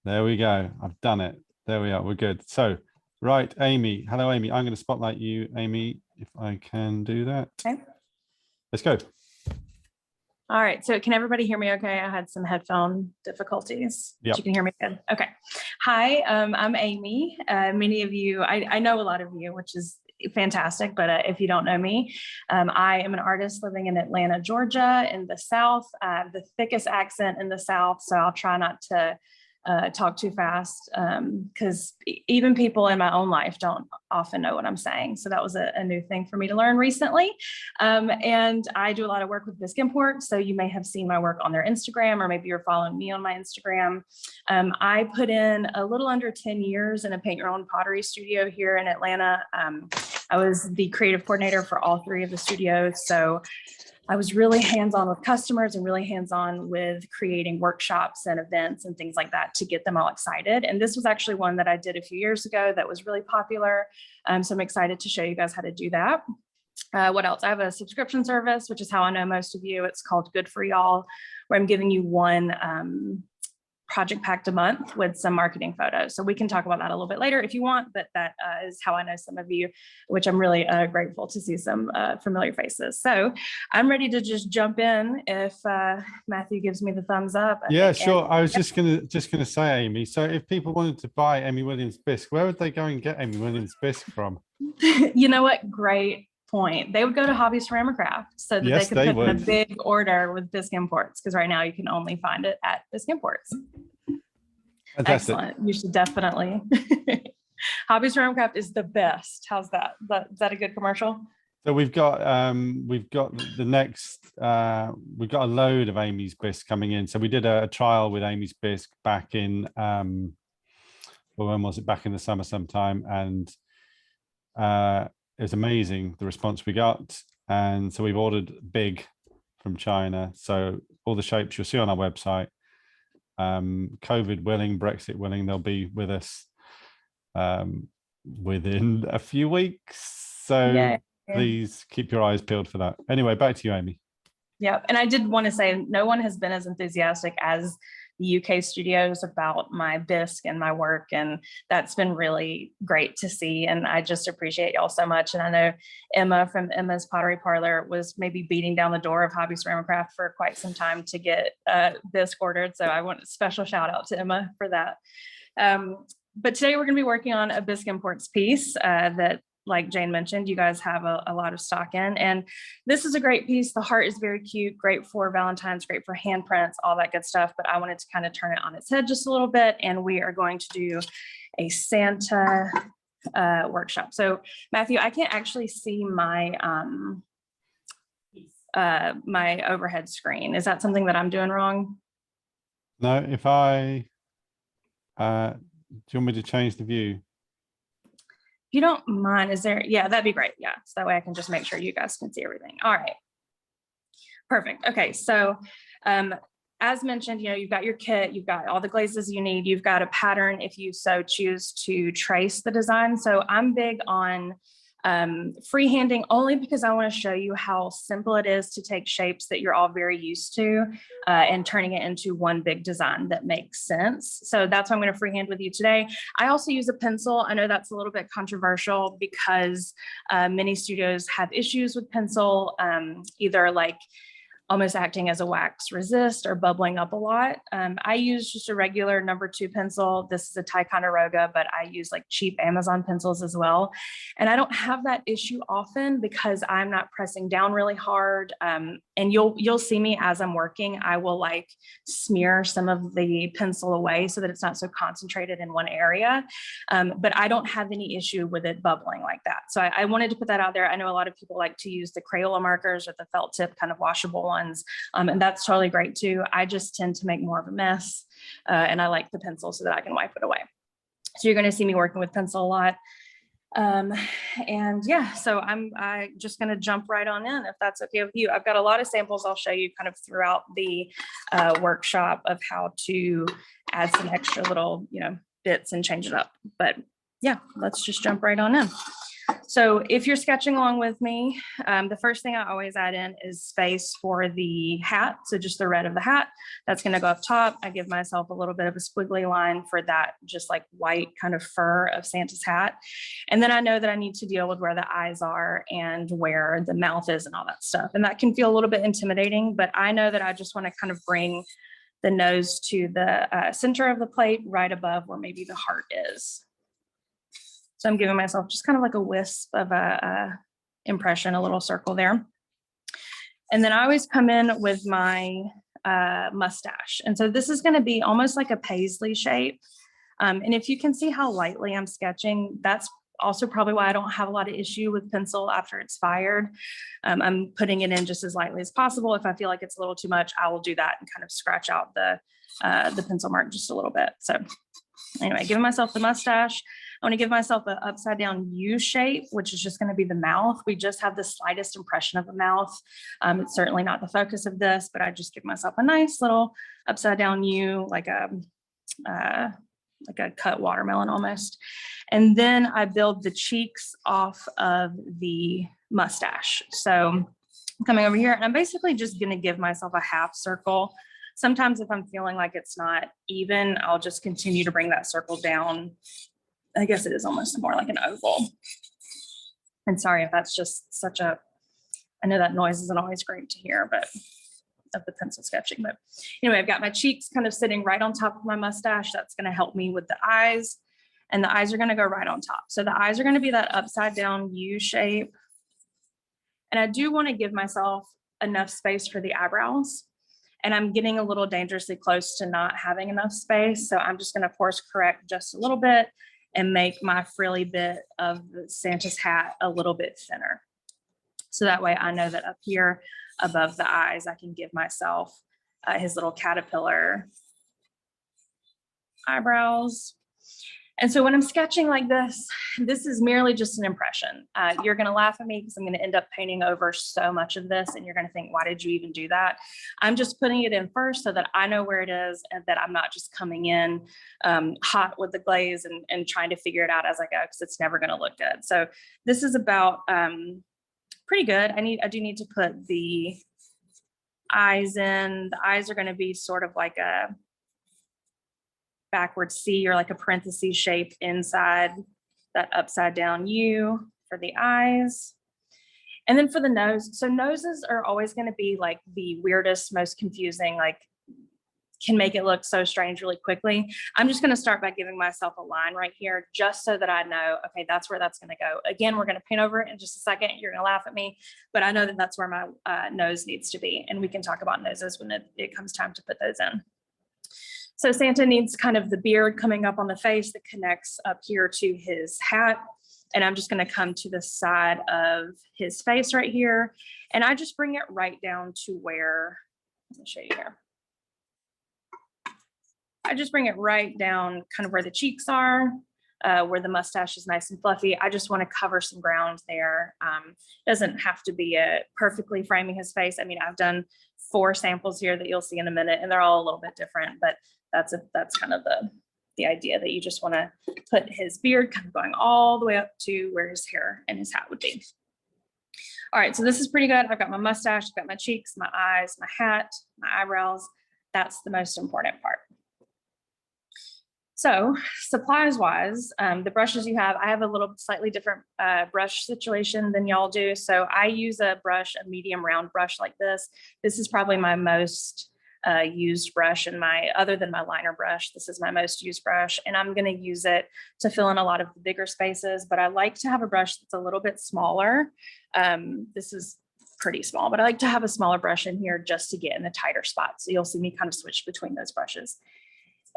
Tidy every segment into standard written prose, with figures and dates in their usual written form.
There we go. I've done it. There we are. We're good. So, right, Amy. Hello, Amy. I'm going to spotlight you, Amy, if I can do that. Okay. Let's go. All right. So can everybody hear me okay? I had some headphone difficulties. Yep. You can hear me good. Okay. Hi, I'm Amy. Many of you, I know a lot of you, which is fantastic. But if you don't know me, I am an artist living in Atlanta, Georgia, in the South. I have the thickest accent in the South, so I'll try not to talk too fast because even people in my own life don't often know what I'm saying. So that was a new thing for me to learn recently. And I do a lot of work with Bisqueware. So you may have seen my work on their Instagram, or maybe you're following me on my Instagram. I put in a little under 10 years in a paint your own pottery studio here in Atlanta. I was the creative coordinator for all three of the studios. So I was really hands-on with customers and really hands-on with creating workshops and events and things like that to get them all excited. And this was actually one that I did a few years ago that was really popular. So I'm excited to show you guys how to do that. What else? I have a subscription service, which is how I know most of you. It's called Good for Y'all, where I'm giving you one project packed a month with some marketing photos. So we can talk about that a little bit later if you want, but that is how I know some of you, which I'm really grateful to see some familiar faces. So I'm ready to just jump in if Matthew gives me the thumbs up. Yeah, sure. I was just gonna say, Amy, so if people wanted to buy Ammie Williams bisque, where would they go and get Ammie Williams bisque from? You know what? Great point. They would go to Hobbies for Craft so that Yes, they could put in a would. big order with Bisque Imports, because right now you can only find it at Bisque Imports. Fantastic. Excellent. You should definitely. Hobbies for Craft is the best. How's that? Is that a good commercial? So we've got the next we've got a load of Amy's bisque coming in. So we did a trial with Amy's bisque back in well, when was it? Back in the summer sometime, and it was amazing the response we got. And so we've ordered big from China. So all the shapes you'll see on our website. COVID willing, Brexit willing, they'll be with us within a few weeks. So yeah. Please keep your eyes peeled for that. Anyway, back to you, Amy. Yeah, and I did want to say no one has been as enthusiastic as the UK studios about my bisque and my work, and that's been really great to see. And I just appreciate y'all so much. And I know Emma from Emma's Pottery Parlor was maybe beating down the door of Hobbies for Craft for quite some time to get bisque ordered. So I want a special shout out to Emma for that. But today we're going to be working on a Bisque Imports piece that, like Jane mentioned, you guys have a lot of stock in. And this is a great piece. The heart is very cute, great for Valentine's, great for handprints, all that good stuff. But I wanted to kind of turn it on its head just a little bit. And we are going to do a Santa workshop. So Matthew, I can't actually see my my overhead screen. Is that something that I'm doing wrong? No, if I, do you want me to change the view? If you don't mind, is there, yeah, that'd be great. Yeah, so that way I can just make sure you guys can see everything. All right, perfect. Okay, so as mentioned, you've got your kit, you've got all the glazes you need, you've got a pattern if you so choose to trace the design. So I'm big on freehanding only because I want to show you how simple it is to take shapes that you're all very used to and turning it into one big design that makes sense. So that's why I'm going to freehand with you today. I also use a pencil. I know that's a little bit controversial because many studios have issues with pencil, either like almost acting as a wax resist or bubbling up a lot. I use just a regular #2 pencil. This is a Ticonderoga, but I use like cheap Amazon pencils as well. And I don't have that issue often because I'm not pressing down really hard. And you'll see me as I'm working, I will like smear some of the pencil away so that it's not so concentrated in one area. But I don't have any issue with it bubbling like that. So I wanted to put that out there. I know a lot of people like to use the Crayola markers or the felt tip kind of washable ones. And that's totally great too. I just tend to make more of a mess and I like the pencil so that I can wipe it away. So you're going to see me working with pencil a lot. And yeah, so I'm just going to jump right on in if that's okay with you. I've got a lot of samples I'll show you kind of throughout the workshop of how to add some extra little, bits and change it up. But yeah, let's just jump right on in. So if you're sketching along with me, the first thing I always add in is space for the hat. So just the red of the hat, that's going to go up top. I give myself a little bit of a squiggly line for that, just like white kind of fur of Santa's hat. And then I know that I need to deal with where the eyes are and where the mouth is and all that stuff. And that can feel a little bit intimidating, but I know that I just want to kind of bring the nose to the center of the plate right above where maybe the heart is. So I'm giving myself just kind of like a wisp of a impression, a little circle there. And then I always come in with my mustache. And so this is going to be almost like a paisley shape. And if you can see how lightly I'm sketching, that's also probably why I don't have a lot of issue with pencil after it's fired. I'm putting it in just as lightly as possible. If I feel like it's a little too much, I will do that and kind of scratch out the pencil mark just a little bit. So anyway, giving myself the mustache. I want to give myself an upside down U shape, which is just going to be the mouth. We just have the slightest impression of a mouth. It's certainly not the focus of this, but I just give myself a nice little upside down U, like a cut watermelon almost. And then I build the cheeks off of the mustache. So coming over here, and I'm basically just going to give myself a half circle. Sometimes if I'm feeling like it's not even, I'll just continue to bring that circle down. I guess it is almost more like an oval. And sorry if that's just I know that noise isn't always great to hear, but of the pencil sketching. But anyway, I've got my cheeks kind of sitting right on top of my mustache. That's going to help me with the eyes. And the eyes are going to go right on top. So the eyes are going to be that upside down U shape. And I do want to give myself enough space for the eyebrows. And I'm getting a little dangerously close to not having enough space. So I'm just going to course correct just a little bit and make my frilly bit of the Santa's hat a little bit thinner. So that way I know that up here above the eyes, I can give myself his little caterpillar eyebrows. And so when I'm sketching like this, this is merely just an impression. You're going to laugh at me because I'm going to end up painting over so much of this and you're going to think, why did you even do that? I'm just putting it in first so that I know where it is and that I'm not just coming in hot with the glaze and trying to figure it out as I go, because it's never going to look good. So this is about pretty good. I do need to put the eyes in. The eyes are going to be sort of like a backward C or like a parenthesis shape inside that upside down U for the eyes. And then for the nose, so noses are always going to be like the weirdest, most confusing, like can make it look so strange really quickly. I'm just going to start by giving myself a line right here just so that I know, okay, that's where that's going to go. Again, we're going to paint over it in just a second. You're going to laugh at me, but I know that that's where my nose needs to be. And we can talk about noses when it comes time to put those in. So Santa needs kind of the beard coming up on the face that connects up here to his hat. And I'm just going to come to the side of his face right here. And I just bring it right down to where, let me show you here. I just bring it right down kind of where the cheeks are, where the mustache is nice and fluffy. I just want to cover some ground there. Doesn't have to be perfectly framing his face. I mean, I've done 4 samples here that you'll see in a minute, and they're all a little bit different, but that's kind of the idea, that you just want to put his beard kind of going all the way up to where his hair and his hat would be. All right, so this is pretty good. I've got my mustache, I've got my cheeks, my eyes, my hat, my eyebrows. That's the most important part. So supplies wise, the brushes you have, I have a little slightly different brush situation than y'all do. So I use a medium round brush like this. This is probably my most used brush, and other than my liner brush, this is my most used brush, and I'm going to use it to fill in a lot of the bigger spaces. But I like to have a brush that's a little bit smaller. This is pretty small, but I like to have a smaller brush in here just to get in the tighter spots. So you'll see me kind of switch between those brushes.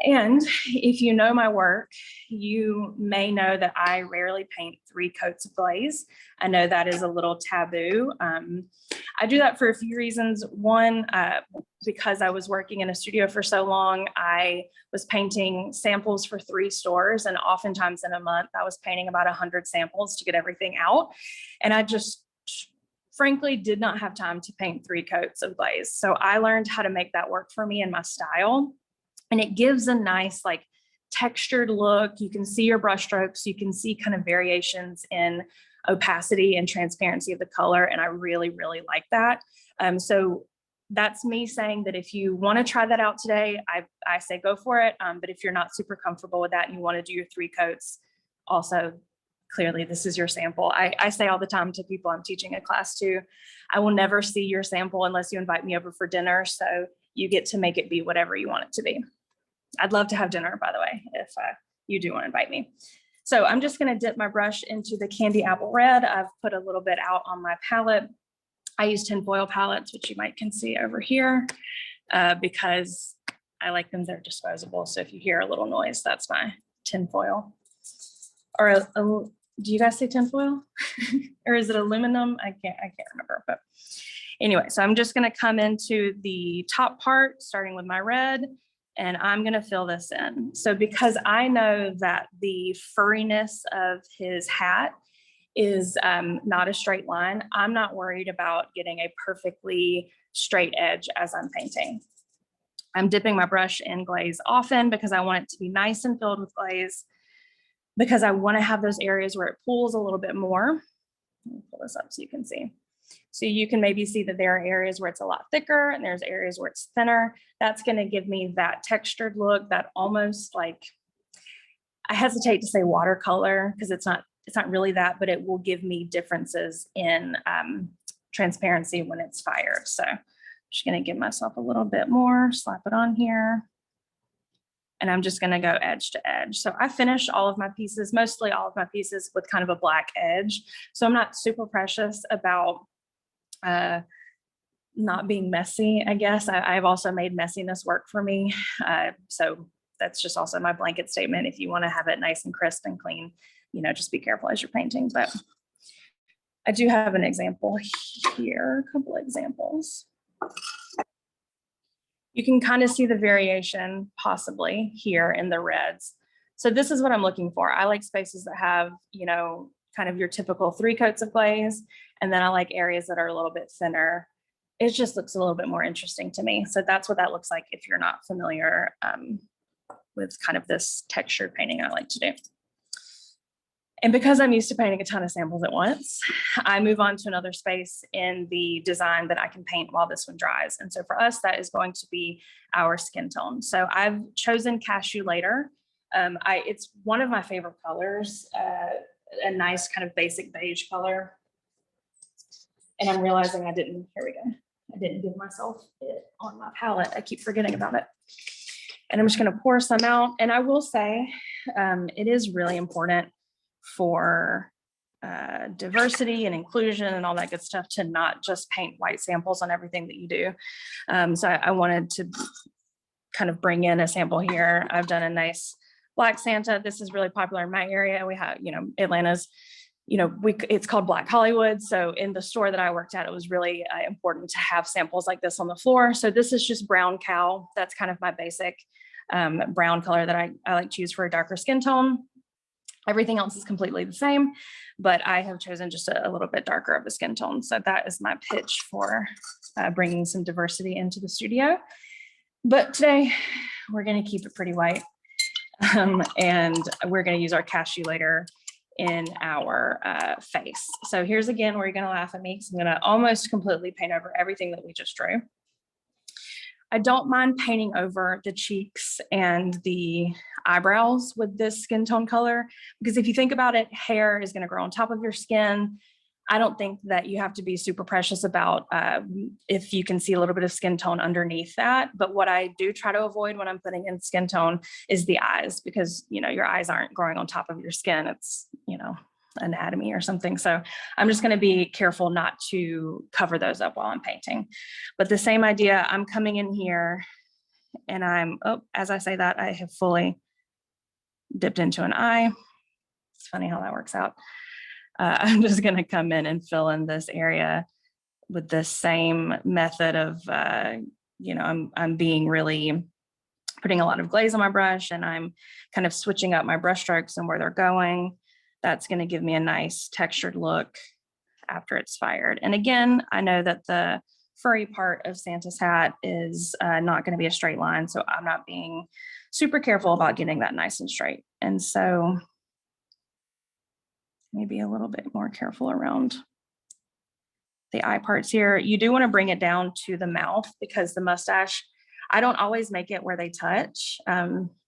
And if you know my work, you may know that I rarely paint 3 coats of glaze. I know that is a little taboo. I do that for a few reasons. One, because I was working in a studio for so long, I was painting samples for 3 stores, and oftentimes in a month, I was painting about 100 samples to get everything out. And I just frankly did not have time to paint 3 coats of glaze. So I learned how to make that work for me and my style. And it gives a nice, like, textured look. You can see your brush strokes. You can see kind of variations in opacity and transparency of the color. And I really, really like that. So that's me saying that if you want to try that out today, I say go for it. But if you're not super comfortable with that and you want to do your 3 coats, also clearly this is your sample. I say all the time to people I'm teaching a class to, I will never see your sample unless you invite me over for dinner. So you get to make it be whatever you want it to be. I'd love to have dinner, by the way, if you do want to invite me. So I'm just going to dip my brush into the Candy Apple Red. I've put a little bit out on my palette. I use tinfoil palettes, which you might can see over here, because I like them. They're disposable. So if you hear a little noise, that's my tinfoil. Or do you guys say tinfoil? Or is it aluminum? I can't remember. But anyway, so I'm just going to come into the top part, starting with my red, and I'm going to fill this in. So because I know that the furriness of his hat is not a straight line, I'm not worried about getting a perfectly straight edge as I'm painting. I'm dipping my brush in glaze often because I want it to be nice and filled with glaze, because I want to have those areas where it pools a little bit more. Let me pull this up so you can see. So you can maybe see that there are areas where it's a lot thicker and there's areas where it's thinner. That's going to give me that textured look, that almost like, I hesitate to say watercolor because it's not really that, but it will give me differences in transparency when it's fired. So I'm just going to give myself a little bit more, slap it on here. And I'm just going to go edge to edge. So I finished all of my pieces, mostly all of my pieces, with kind of a black edge. So I'm not super precious about not being messy, I guess. I've also made messiness work for me. So that's just also my blanket statement. If you want to have it nice and crisp and clean, just be careful as you're painting. But I do have an example here, a couple of examples. You can kind of see the variation possibly here in the reds. So this is what I'm looking for. I like spaces that have, kind of your typical 3 coats of glaze. And then I like areas that are a little bit thinner. It just looks a little bit more interesting to me. So that's what that looks like if you're not familiar with kind of this textured painting I like to do. And because I'm used to painting a ton of samples at once, I move on to another space in the design that I can paint while this one dries. And so for us, that is going to be our skin tone. So I've chosen Cashew Later. It's one of my favorite colors, a nice kind of basic beige color. And I'm realizing here we go. I didn't give myself it on my palette. I keep forgetting about it. And I'm just going to pour some out. And I will say it is really important for diversity and inclusion and all that good stuff to not just paint white samples on everything that you do. So I wanted to kind of bring in a sample here. I've done a nice Black Santa. This is really popular in my area. We have, Atlanta's, it's called Black Hollywood. So in the store that I worked at, it was really important to have samples like this on the floor. So this is just brown cow. That's kind of my basic brown color that I like to use for a darker skin tone. Everything else is completely the same, but I have chosen just a little bit darker of a skin tone. So that is my pitch for bringing some diversity into the studio. But today we're going to keep it pretty white. And we're going to use our Cashew Later in our face. So here's again where you're going to laugh at me, because I'm going to almost completely paint over everything that we just drew. I don't mind painting over the cheeks and the eyebrows with this skin tone color, because if you think about it, hair is going to grow on top of your skin. I don't think that you have to be super precious about if you can see a little bit of skin tone underneath that. But what I do try to avoid when I'm putting in skin tone is the eyes, because, your eyes aren't growing on top of your skin. It's, anatomy or something. So I'm just going to be careful not to cover those up while I'm painting. But the same idea, I'm coming in here and as I say that, I have fully dipped into an eye. It's funny how that works out. I'm just going to come in and fill in this area with the same method of, I'm being really putting a lot of glaze on my brush, and I'm kind of switching up my brush strokes and where they're going. That's going to give me a nice textured look after it's fired. And again, I know that the furry part of Santa's hat is not going to be a straight line, so I'm not being super careful about getting that nice and straight. And so maybe a little bit more careful around the eye parts here. You do want to bring it down to the mouth because the mustache, I don't always make it where they touch.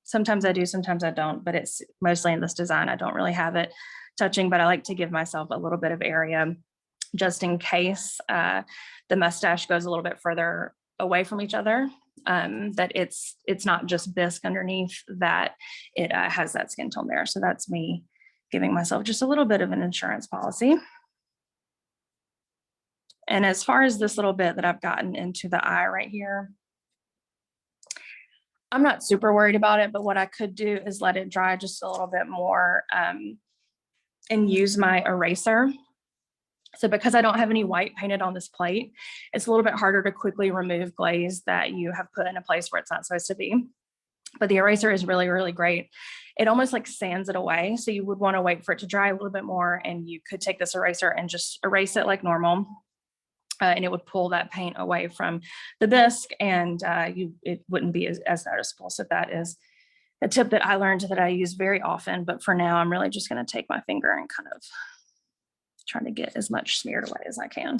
Sometimes I do, sometimes I don't, but it's mostly in this design. I don't really have it touching, but I like to give myself a little bit of area just in case the mustache goes a little bit further away from each other, that it's not just bisque underneath, that it has that skin tone there. So that's me giving myself just a little bit of an insurance policy. And as far as this little bit that I've gotten into the eye right here, I'm not super worried about it, but what I could do is let it dry just a little bit more and use my eraser. So because I don't have any white painted on this plate, it's a little bit harder to quickly remove glaze that you have put in a place where it's not supposed to be. But the eraser is really, really great. It almost like sands it away. So you would want to wait for it to dry a little bit more, and you could take this eraser and just erase it like normal. And it would pull that paint away from the bisque, and it wouldn't be as noticeable. So that is a tip that I learned that I use very often. But for now, I'm really just going to take my finger and kind of try to get as much smeared away as I can.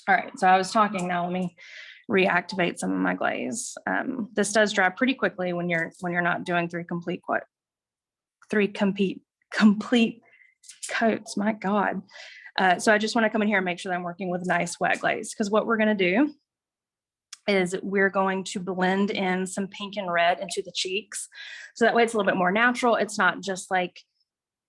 All right, so I was talking, now let me reactivate some of my glaze. This does dry pretty quickly when you're not doing three complete coats, my God. So I just want to come in here and make sure that I'm working with nice wet glaze, because what we're going to do is we're going to blend in some pink and red into the cheeks. So that way it's a little bit more natural. It's not just like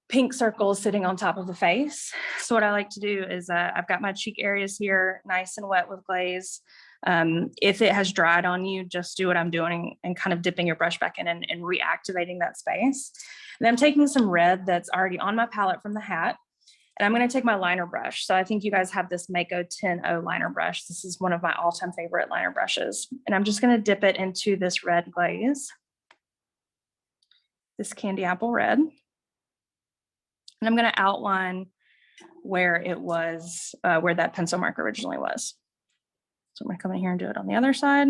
pink circles sitting on top of the face. So what I like to do is I've got my cheek areas here nice and wet with glaze. If it has dried on you, just do what I'm doing and kind of dipping your brush back in and reactivating that space. And I'm taking some red that's already on my palette from the hat, and I'm going to take my liner brush. So I think you guys have this Mako 10-0 liner brush. This is one of my all-time favorite liner brushes. And I'm just going to dip it into this red glaze, this candy apple red. And I'm going to outline where it was, where that pencil mark originally was. So I'm going to come in here and do it on the other side.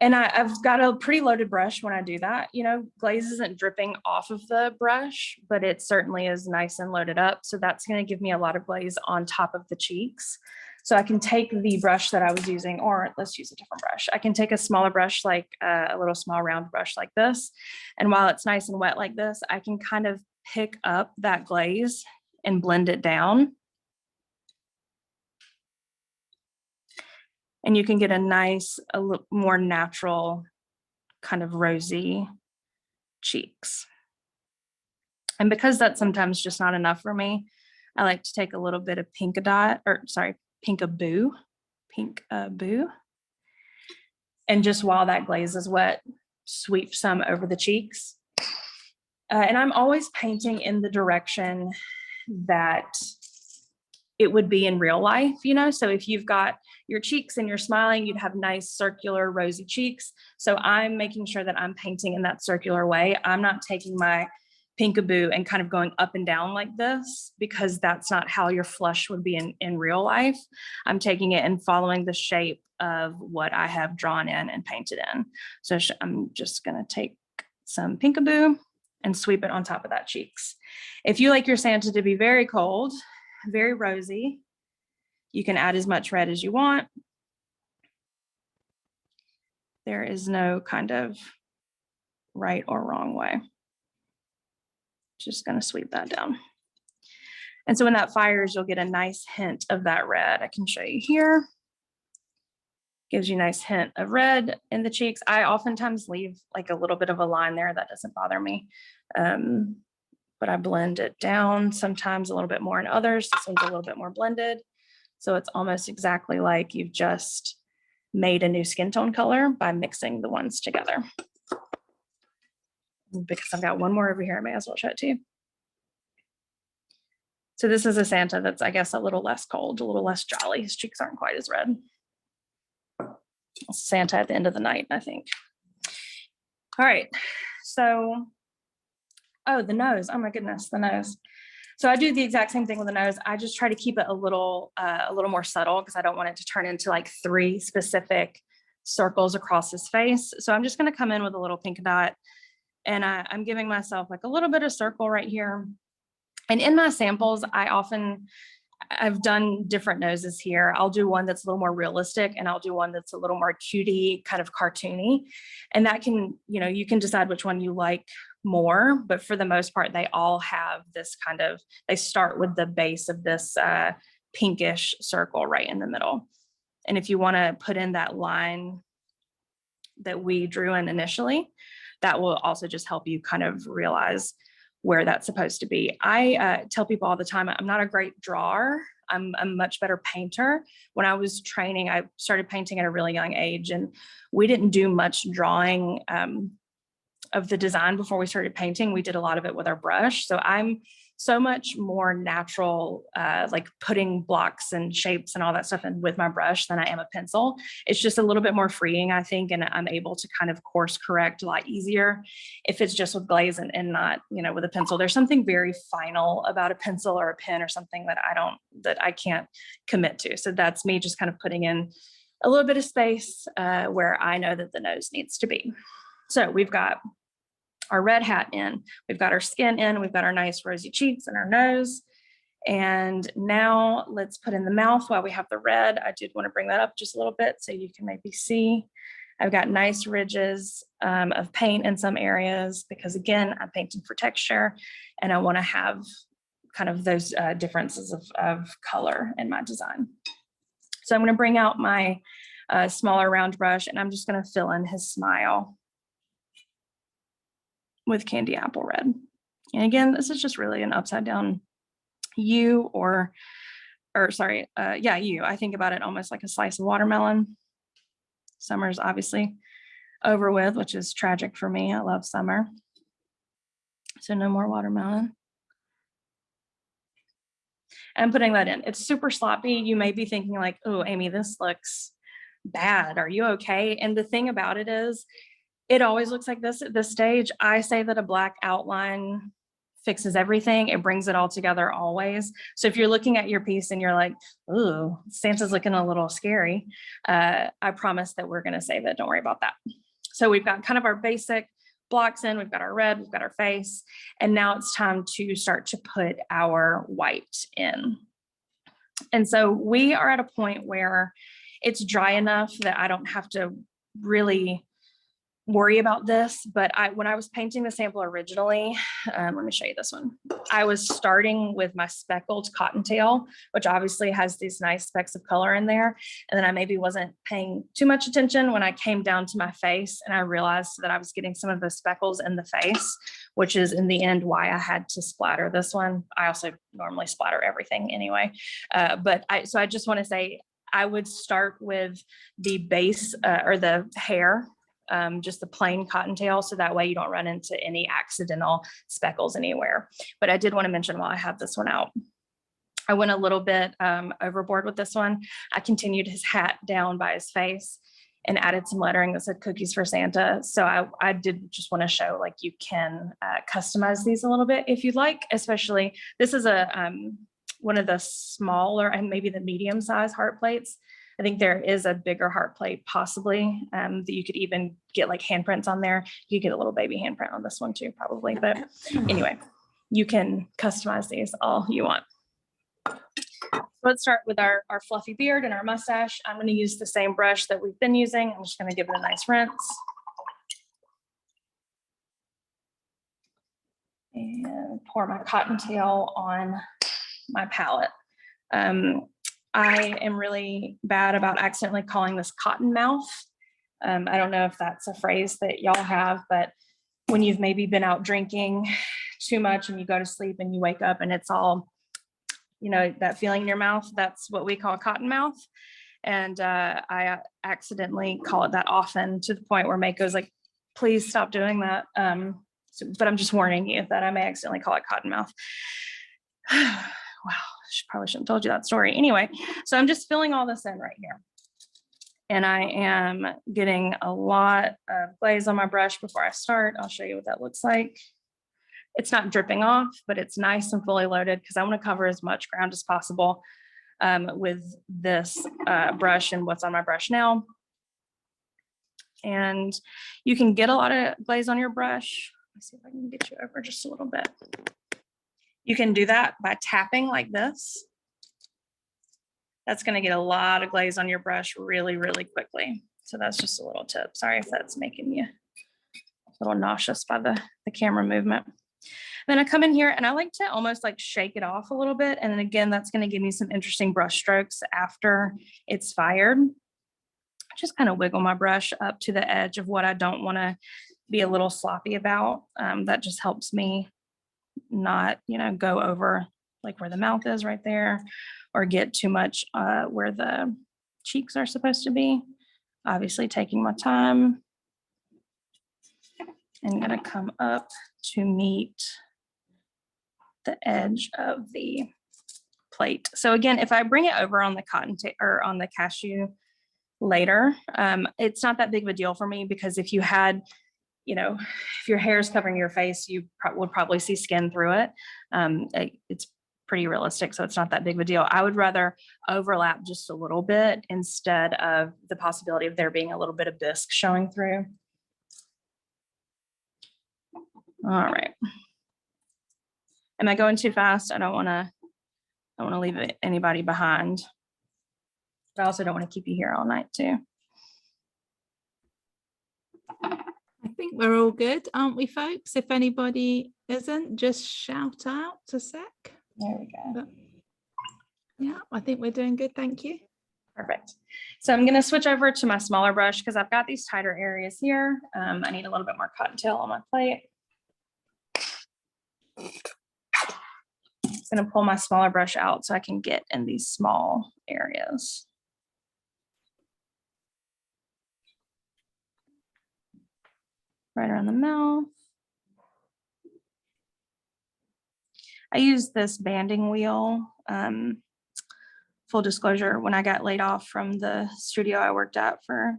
And I've got a pretty loaded brush when I do that. You know, glaze isn't dripping off of the brush, but it certainly is nice and loaded up. So that's going to give me a lot of glaze on top of the cheeks. So I can take the brush that I was using, or let's use a different brush. I can take a smaller brush, like a little small round brush like this. And while it's nice and wet like this, I can kind of pick up that glaze and blend it down. And you can get a nice, a little more natural kind of rosy cheeks. And because that's sometimes just not enough for me, I like to take a little bit of pinkaboo. And just while that glaze is wet, sweep some over the cheeks. And I'm always painting in the direction that it would be in real life, you know? So if you've got your cheeks and you're smiling, you'd have nice circular rosy cheeks. So I'm making sure that I'm painting in that circular way. I'm not taking my pinkaboo and kind of going up and down like this, because that's not how your flush would be in real life. I'm taking it and following the shape of what I have drawn in and painted in. So I'm just gonna take some pinkaboo and sweep it on top of that cheeks. If you like your Santa to be very cold, very rosy, you can add as much red as you want. There is no kind of right or wrong way. Just going to sweep that down. And so when that fires, you'll get a nice hint of that red. I can show you here. Gives you a nice hint of red in the cheeks. I oftentimes leave like a little bit of a line there. That doesn't bother me. But I blend it down sometimes a little bit more in others. This one's a little bit more blended. So it's almost exactly like you've just made a new skin tone color by mixing the ones together. Because I've got one more over here, I may as well show it to you. So this is a Santa that's, I guess, a little less cold, a little less jolly. His cheeks aren't quite as red. Santa at the end of the night, I think. All right, so, oh, the nose. Oh my goodness, the nose. So I do the exact same thing with the nose. I just try to keep it a little more subtle, because I don't want it to turn into like 3 specific circles across his face. So I'm just going to come in with a little pink dot, and I'm giving myself like a little bit of circle right here. And in my samples, I've done different noses here. I'll do one that's a little more realistic, and I'll do one that's a little more cutie, kind of cartoony. And that can, you can decide which one you like more, but for the most part, they all have this kind of, they start with the base of this pinkish circle right in the middle. And if you want to put in that line that we drew in initially, that will also just help you kind of realize where that's supposed to be. I tell people all the time, I'm not a great drawer. I'm a much better painter. When I was training, I started painting at a really young age, and we didn't do much drawing of the design before we started painting. We did a lot of it with our brush. So I'm so much more natural, like putting blocks and shapes and all that stuff in with my brush than I am a pencil. It's just a little bit more freeing, I think, and I'm able to kind of course correct a lot easier if it's just with glaze and not, with a pencil. There's something very final about a pencil or a pen or something that I can't commit to. So that's me just kind of putting in a little bit of space where I know that the nose needs to be. So we've got our red hat in, we've got our skin in, we've got our nice rosy cheeks and our nose. And now let's put in the mouth while we have the red. I did want to bring that up just a little bit so you can maybe see. I've got nice ridges of paint in some areas because, again, I'm painting for texture, and I want to have kind of those differences of color in my design. So I'm going to bring out my smaller round brush, and I'm just going to fill in his smile with candy apple red. And again, this is just really an upside down U U. I think about it almost like a slice of watermelon. Summer's obviously over with, which is tragic for me. I love summer. So no more watermelon. And putting that in, it's super sloppy. You may be thinking like, oh, Amy, this looks bad. Are you okay? And the thing about it is, it always looks like this at this stage. I say that a black outline fixes everything. It brings it all together always. So if you're looking at your piece and you're like, ooh, Santa's looking a little scary, I promise that we're going to save it. Don't worry about that. So we've got kind of our basic blocks in, we've got our red, we've got our face, and now it's time to start to put our white in. And so we are at a point where it's dry enough that I don't have to really worry about this, but when I was painting the sample originally, let me show you this one. I was starting with my speckled cottontail, which obviously has these nice specks of color in there. And then I maybe wasn't paying too much attention when I came down to my face, and I realized that I was getting some of those speckles in the face, which is in the end why I had to splatter this one. I also normally splatter everything anyway. So I just want to say, I would start with the base or the hair, just the plain cottontail, so that way you don't run into any accidental speckles anywhere. But I did want to mention while I have this one out, I went a little bit overboard with this one. I continued his hat down by his face and added some lettering that said "Cookies for Santa." So I did just want to show like you can customize these a little bit if you'd like. Especially this is one of the smaller and maybe the medium-sized heart plates. I think there is a bigger heart plate possibly that you could even get like handprints on there. You could get a little baby handprint on this one too, probably. But anyway, you can customize these all you want. Let's start with our fluffy beard and our mustache. I'm going to use the same brush that we've been using. I'm just going to give it a nice rinse. And pour my cottontail on my palette. I am really bad about accidentally calling this cotton mouth. I don't know if that's a phrase that y'all have, but when you've maybe been out drinking too much and you go to sleep and you wake up and it's all, that feeling in your mouth, that's what we call cotton mouth. And I accidentally call it that often, to the point where Mako's like, please stop doing that. But I'm just warning you that I may accidentally call it cotton mouth. Wow, probably shouldn't have told you that story. Anyway, so I'm just filling all this in right here. And I am getting a lot of glaze on my brush before I start. I'll show you what that looks like. It's not dripping off, but it's nice and fully loaded because I want to cover as much ground as possible with this brush and what's on my brush now. And you can get a lot of glaze on your brush. Let's see if I can get you over just a little bit. You can do that by tapping like this. That's going to get a lot of glaze on your brush really, really quickly. So that's just a little tip. Sorry if that's making you a little nauseous by the camera movement. Then I come in here and I like to almost like shake it off a little bit. And then again, that's going to give me some interesting brush strokes after it's fired. Just kind of wiggle my brush up to the edge of what I don't want to be a little sloppy about. That just helps me not, go over like where the mouth is right there, or get too much where the cheeks are supposed to be. Obviously taking my time. I'm gonna come up to meet the edge of the plate. So again, if I bring it over on the cotton or on the cashew later, it's not that big of a deal for me, because if you had, if your hair is covering your face, you would probably see skin through it. It's pretty realistic, so it's not that big of a deal. I would rather overlap just a little bit instead of the possibility of there being a little bit of bisque showing through. All right. Am I going too fast? I don't want to leave anybody behind. But I also don't want to keep you here all night too. I think we're all good, aren't we, folks? If anybody isn't, just shout out a sec. There we go. But, yeah, I think we're doing good. Thank you. Perfect. So I'm going to switch over to my smaller brush because I've got these tighter areas here. I need a little bit more cottontail on my plate. I'm going to pull my smaller brush out so I can get in these small areas. Right around the mouth. I use this banding wheel. Full disclosure, when I got laid off from the studio I worked at for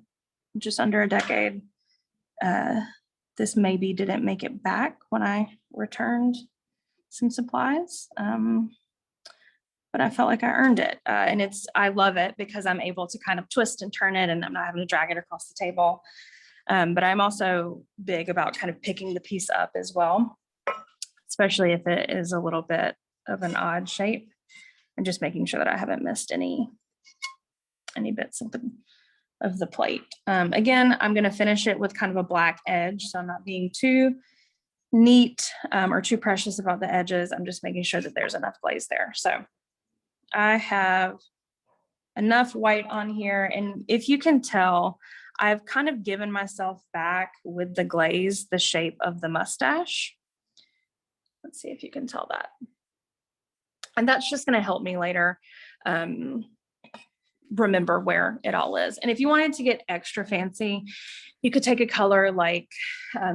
just under a decade, this maybe didn't make it back when I returned some supplies. But I felt like I earned it. And I love it because I'm able to kind of twist and turn it and I'm not having to drag it across the table. But I'm also big about kind of picking the piece up as well, especially if it is a little bit of an odd shape, and just making sure that I haven't missed any bits of the plate. Again, I'm going to finish it with kind of a black edge, so I'm not being too neat or too precious about the edges. I'm just making sure that there's enough glaze there. So I have enough white on here, and if you can tell, I've kind of given myself back with the glaze the shape of the mustache. Let's see if you can tell that. And that's just going to help me later remember where it all is. And if you wanted to get extra fancy, you could take a color like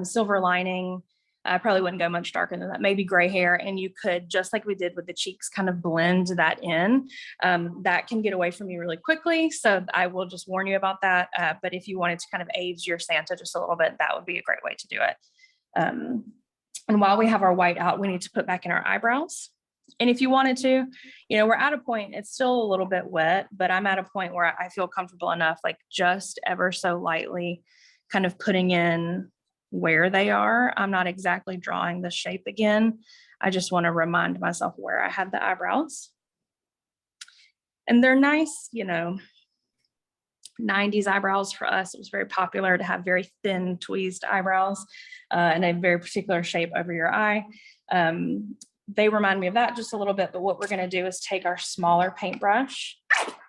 silver lining. I probably wouldn't go much darker than that, maybe gray hair. And you could, just like we did with the cheeks, kind of blend that in. That can get away from you really quickly. So I will just warn you about that. But if you wanted to kind of age your Santa just a little bit, that would be a great way to do it. And while we have our white out, we need to put back in our eyebrows. And if you wanted to, we're at a point, it's still a little bit wet, but I'm at a point where I feel comfortable enough, like just ever so lightly kind of putting in where they are. I'm not exactly drawing the shape again. I just want to remind myself where I had the eyebrows. And they're nice, 90s eyebrows for us. It was very popular to have very thin tweezed eyebrows and a very particular shape over your eye. They remind me of that just a little bit, but what we're going to do is take our smaller paintbrush,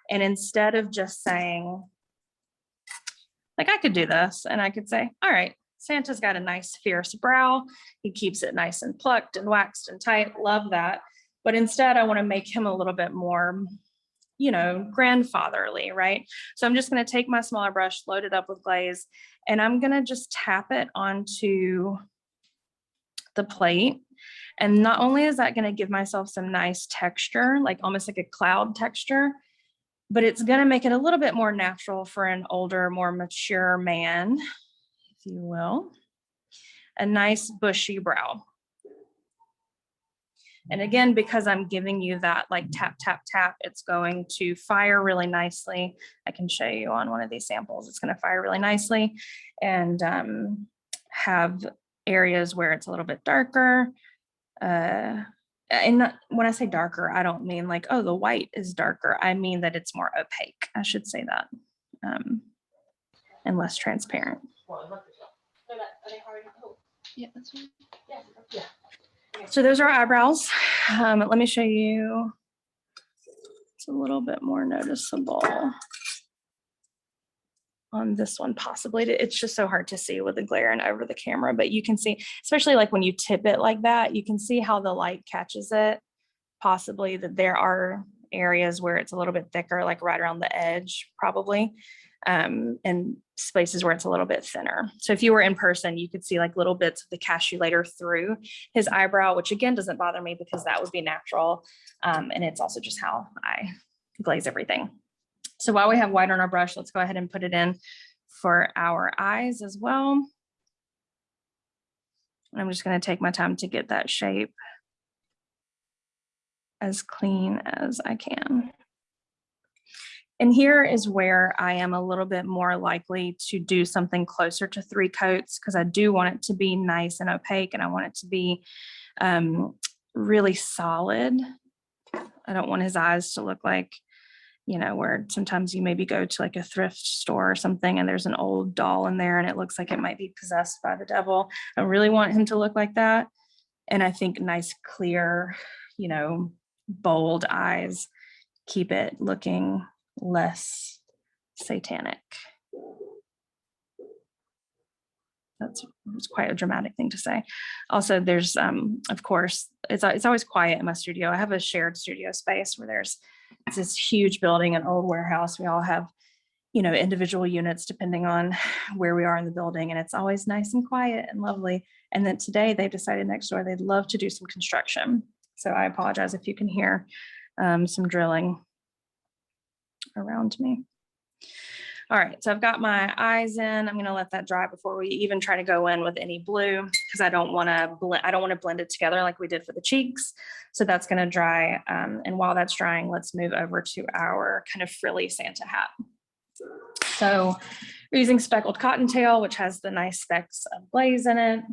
and instead of just saying, like, I could do this and I could say, all right, Santa's got a nice fierce brow. He keeps it nice and plucked and waxed and tight. Love that. But instead I want to make him a little bit more, grandfatherly, right? So I'm just going to take my smaller brush, load it up with glaze, and I'm going to just tap it onto the plate. And not only is that going to give myself some nice texture, like almost like a cloud texture, but it's going to make it a little bit more natural for an older, more mature man, if you will, a nice bushy brow. And again, because I'm giving you that like tap, tap, tap, it's going to fire really nicely. I can show you on one of these samples. It's going to fire really nicely and have areas where it's a little bit darker. And when I say darker, I don't mean like, oh, the white is darker. I mean that it's more opaque. I should say that. And less transparent. Yeah, that's right. So those are eyebrows. Let me show you. It's a little bit more noticeable on this one, possibly. It's just so hard to see with the glare and over the camera, but you can see, especially like when you tip it like that, you can see how the light catches it. Possibly that there are areas where it's a little bit thicker, like right around the edge, probably, and spaces where it's a little bit thinner. So if you were in person, you could see like little bits of the castellator through his eyebrow, which again doesn't bother me because that would be natural. And it's also just how I glaze everything. So while we have white on our brush, let's go ahead and put it in for our eyes as well. And I'm just going to take my time to get that shape as clean as I can. And here is where I am a little bit more likely to do something closer to 3 coats because I do want it to be nice and opaque and I want it to be really solid. I don't want his eyes to look like, you know, where sometimes you maybe go to like a thrift store or something and there's an old doll in there and it looks like it might be possessed by the devil. I really want him to look like that. And I think nice, clear, you know, bold eyes keep it looking less satanic. That's quite a dramatic thing to say. Also, there's, of course, it's always quiet in my studio. I have a shared studio space where it's this huge building, an old warehouse. We all have, you know, individual units depending on where we are in the building. And it's always nice and quiet and lovely. And then today they've decided next door they'd love to do some construction. So I apologize if you can hear some drilling around me. All right, so I've got my eyes in. I'm going to let that dry before we even try to go in with any blue because I don't want to blend it together like we did for the cheeks. So that's going to dry. And while that's drying, let's move over to our kind of frilly Santa hat. So we're using speckled cottontail, which has the nice specks of glaze in it.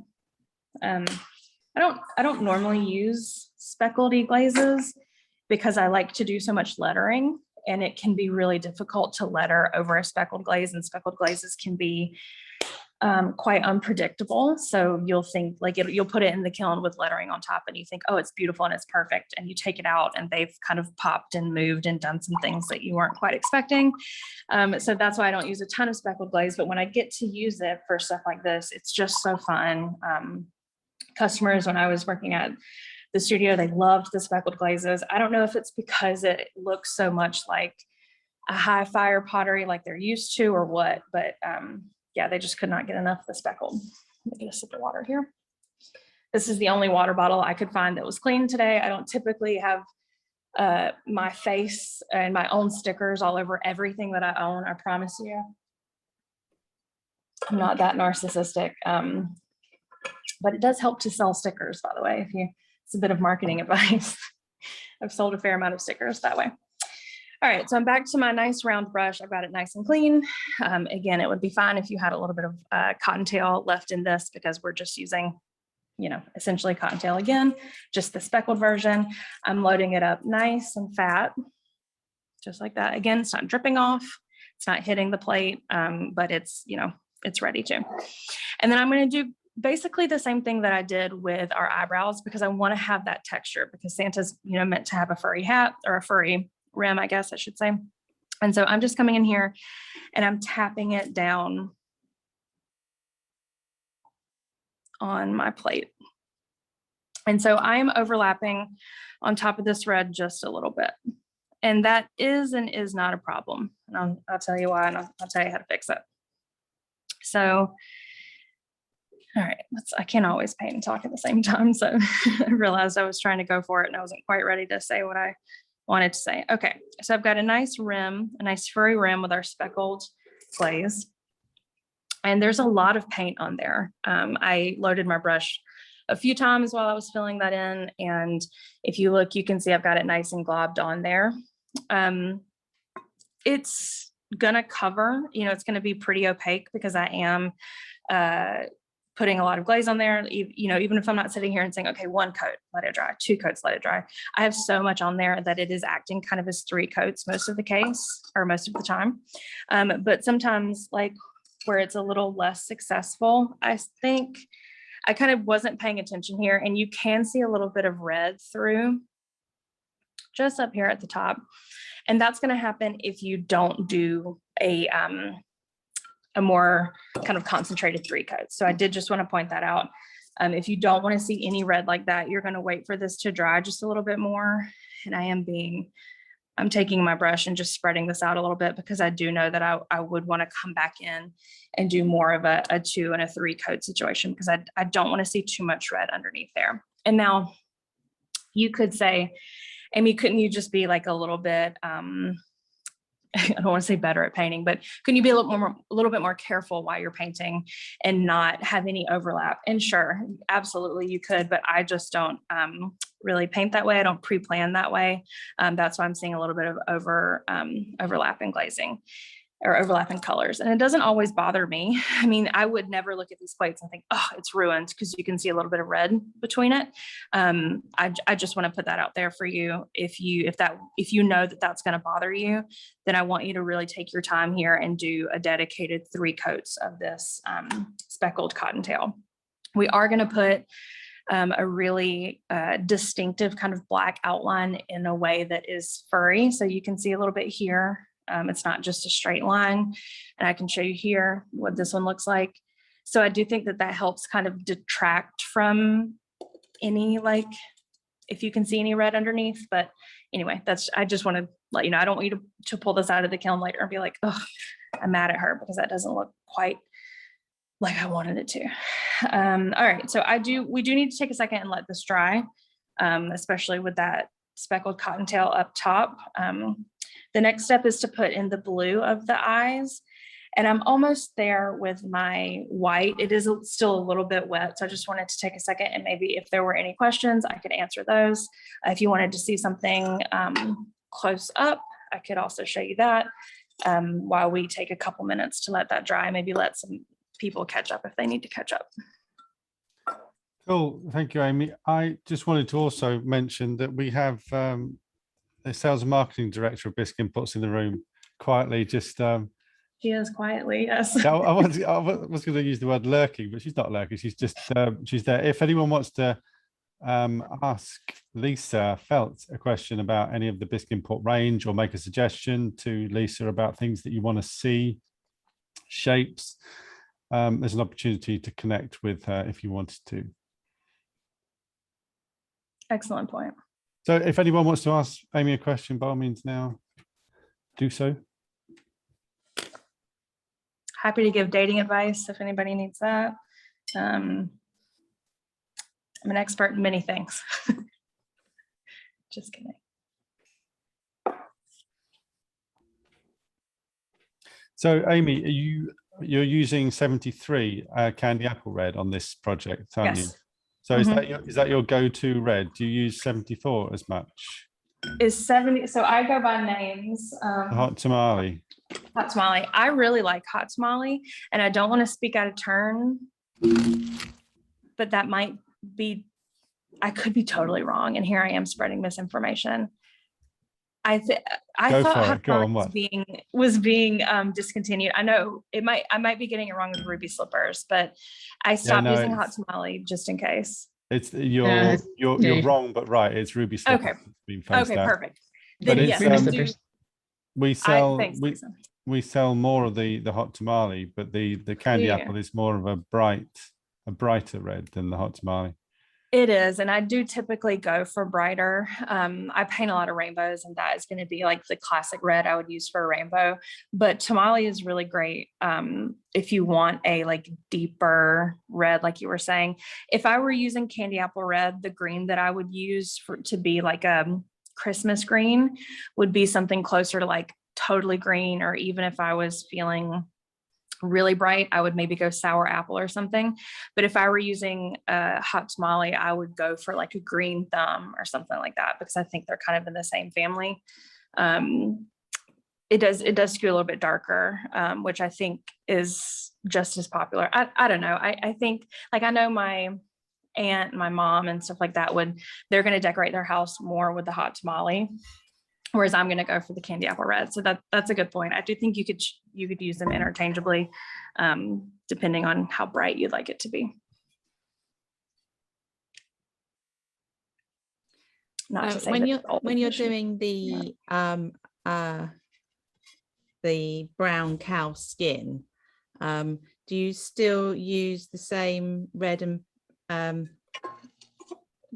I don't normally use speckledy glazes because I like to do so much lettering. And it can be really difficult to letter over a speckled glaze, and speckled glazes can be quite unpredictable. So you'll think like you'll put it in the kiln with lettering on top and you think, oh, it's beautiful and it's perfect. And you take it out and they've kind of popped and moved and done some things that you weren't quite expecting. So that's why I don't use a ton of speckled glaze, but when I get to use it for stuff like this, it's just so fun. Customers, when I was working at the studio, they loved the speckled glazes. I don't know if it's because it looks so much like a high fire pottery like they're used to or what, but yeah, they just could not get enough of the speckled. Let me get a sip of water here. This is the only water bottle I could find that was clean today. I don't typically have my face and my own stickers all over everything that I own, I promise you. I'm not that narcissistic, but it does help to sell stickers, by the way, it's a bit of marketing advice. I've sold a fair amount of stickers that way. All right, so I'm back to my nice round brush. I've got it nice and clean. Again, it would be fine if you had a little bit of cottontail left in this because we're just using, you know, essentially cottontail again, just the speckled version. I'm loading it up nice and fat, just like that. Again, it's not dripping off. It's not hitting the plate, but it's, you know, it's ready to. And then I'm going to do basically the same thing that I did with our eyebrows because I want to have that texture because Santa's, you know, meant to have a furry hat or a furry rim, I guess I should say. And so I'm just coming in here and I'm tapping it down on my plate. And so I am overlapping on top of this red just a little bit. And that is and is not a problem. And I'll tell you why, and I'll tell you how to fix it. So all right, I can't always paint and talk at the same time. So I realized I was trying to go for it and I wasn't quite ready to say what I wanted to say. Okay, so I've got a nice rim, a nice furry rim with our speckled glaze. And there's a lot of paint on there. I loaded my brush a few times while I was filling that in. And if you look, you can see I've got it nice and globbed on there. It's gonna cover, it's gonna be pretty opaque because I am putting a lot of glaze on there. Even if I'm not sitting here and saying, okay, 1 coat, let it dry, 2 coats, let it dry. I have so much on there that it is acting kind of as 3 coats most of the case, or most of the time. But sometimes, like where it's a little less successful, I think I kind of wasn't paying attention here, and you can see a little bit of red through just up here at the top. And that's going to happen if you don't do a more kind of concentrated 3 coats. So I did just want to point that out. If you don't want to see any red like that, you're going to wait for this to dry just a little bit more. And I'm taking my brush and just spreading this out a little bit, because I do know that I would want to come back in and do more of a 2 and a 3 coat situation, because I don't want to see too much red underneath there. And now you could say, Ammie, couldn't you just be like a little bit, I don't want to say better at painting, but can you be a little bit more careful while you're painting and not have any overlap? And sure, absolutely you could, but I just don't really paint that way. I don't pre-plan that way. That's why I'm seeing a little bit of overlap in glazing, or overlapping colors. And it doesn't always bother me. I mean, I would never look at these plates and think, oh, it's ruined, because you can see a little bit of red between it. I just want to put that out there for you. If you know that that's going to bother you, then I want you to really take your time here and do a dedicated 3 coats of this speckled cottontail. We are going to put a really distinctive kind of black outline in a way that is furry. So you can see a little bit here. It's not just a straight line, and I can show you here what this one looks like. So I do think that helps kind of detract from any, like, if you can see any red underneath. But anyway, I just want to let you know, I don't want you to pull this out of the kiln later and be like, oh, I'm mad at her, because that doesn't look quite like I wanted it to. All right, so we do need to take a second and let this dry, especially with that speckled cottontail up top. The next step is to put in the blue of the eyes, and I'm almost there with my white. It is still a little bit wet, so I just wanted to take a second, and maybe if there were any questions, I could answer those. If you wanted to see something close up, I could also show you that while we take a couple minutes to let that dry, maybe let some people catch up if they need to catch up. Cool, thank you, Ammie. I just wanted to also mention that we have the sales and marketing director of Bisque Imports in the room, quietly just she is quietly, yes. I was going to use the word lurking, but she's not lurking. She's just she's there. If anyone wants to ask Lisa Felt a question about any of the Bisque Import range, or make a suggestion to Lisa about things that you want to see, shapes, there's an opportunity to connect with her if you wanted to. Excellent point. So if anyone wants to ask Ammie a question, by all means now do so. Happy to give dating advice if anybody needs that. I'm an expert in many things. Just kidding. So Ammie, you're using 73 candy apple red on this project, aren't you? So is that your go-to red? Do you use 74 as much? Is 70? So I go by names. Hot tamale. Hot tamale. I really like hot tamale, and I don't want to speak out of turn, but that might be. I could be totally wrong, and here I am spreading misinformation. I thought hot tamale was being discontinued. I know I might be getting it wrong with ruby slippers, but I stopped using hot tamale just in case. It's you're wrong, but right. It's ruby slippers. Okay. Being phased out. Perfect. But then it's, we sell more of the hot tamale, but the candy apple is more of a brighter red than the hot tamale. It is, and I do typically go for brighter. I paint a lot of rainbows, and that is going to be like the classic red I would use for a rainbow. But tamale is really great if you want a like deeper red, like you were saying. If I were using candy apple red, the green that I would use to be like a Christmas green would be something closer to like totally green, or even if I was feeling really bright, I would maybe go sour apple or something. But if I were using a hot tamale, I would go for like a green thumb or something like that, because I think they're kind of in the same family. It does skew a little bit darker, which I think is just as popular. I don't know. I think, like, I know my aunt and my mom and stuff like that they're going to decorate their house more with the hot tamale, whereas I'm going to go for the candy apple red. So that's a good point. I do think you could use them interchangeably, depending on how bright you'd like it to be. Not to say when that you're doing the brown cow skin, do you still use the same red and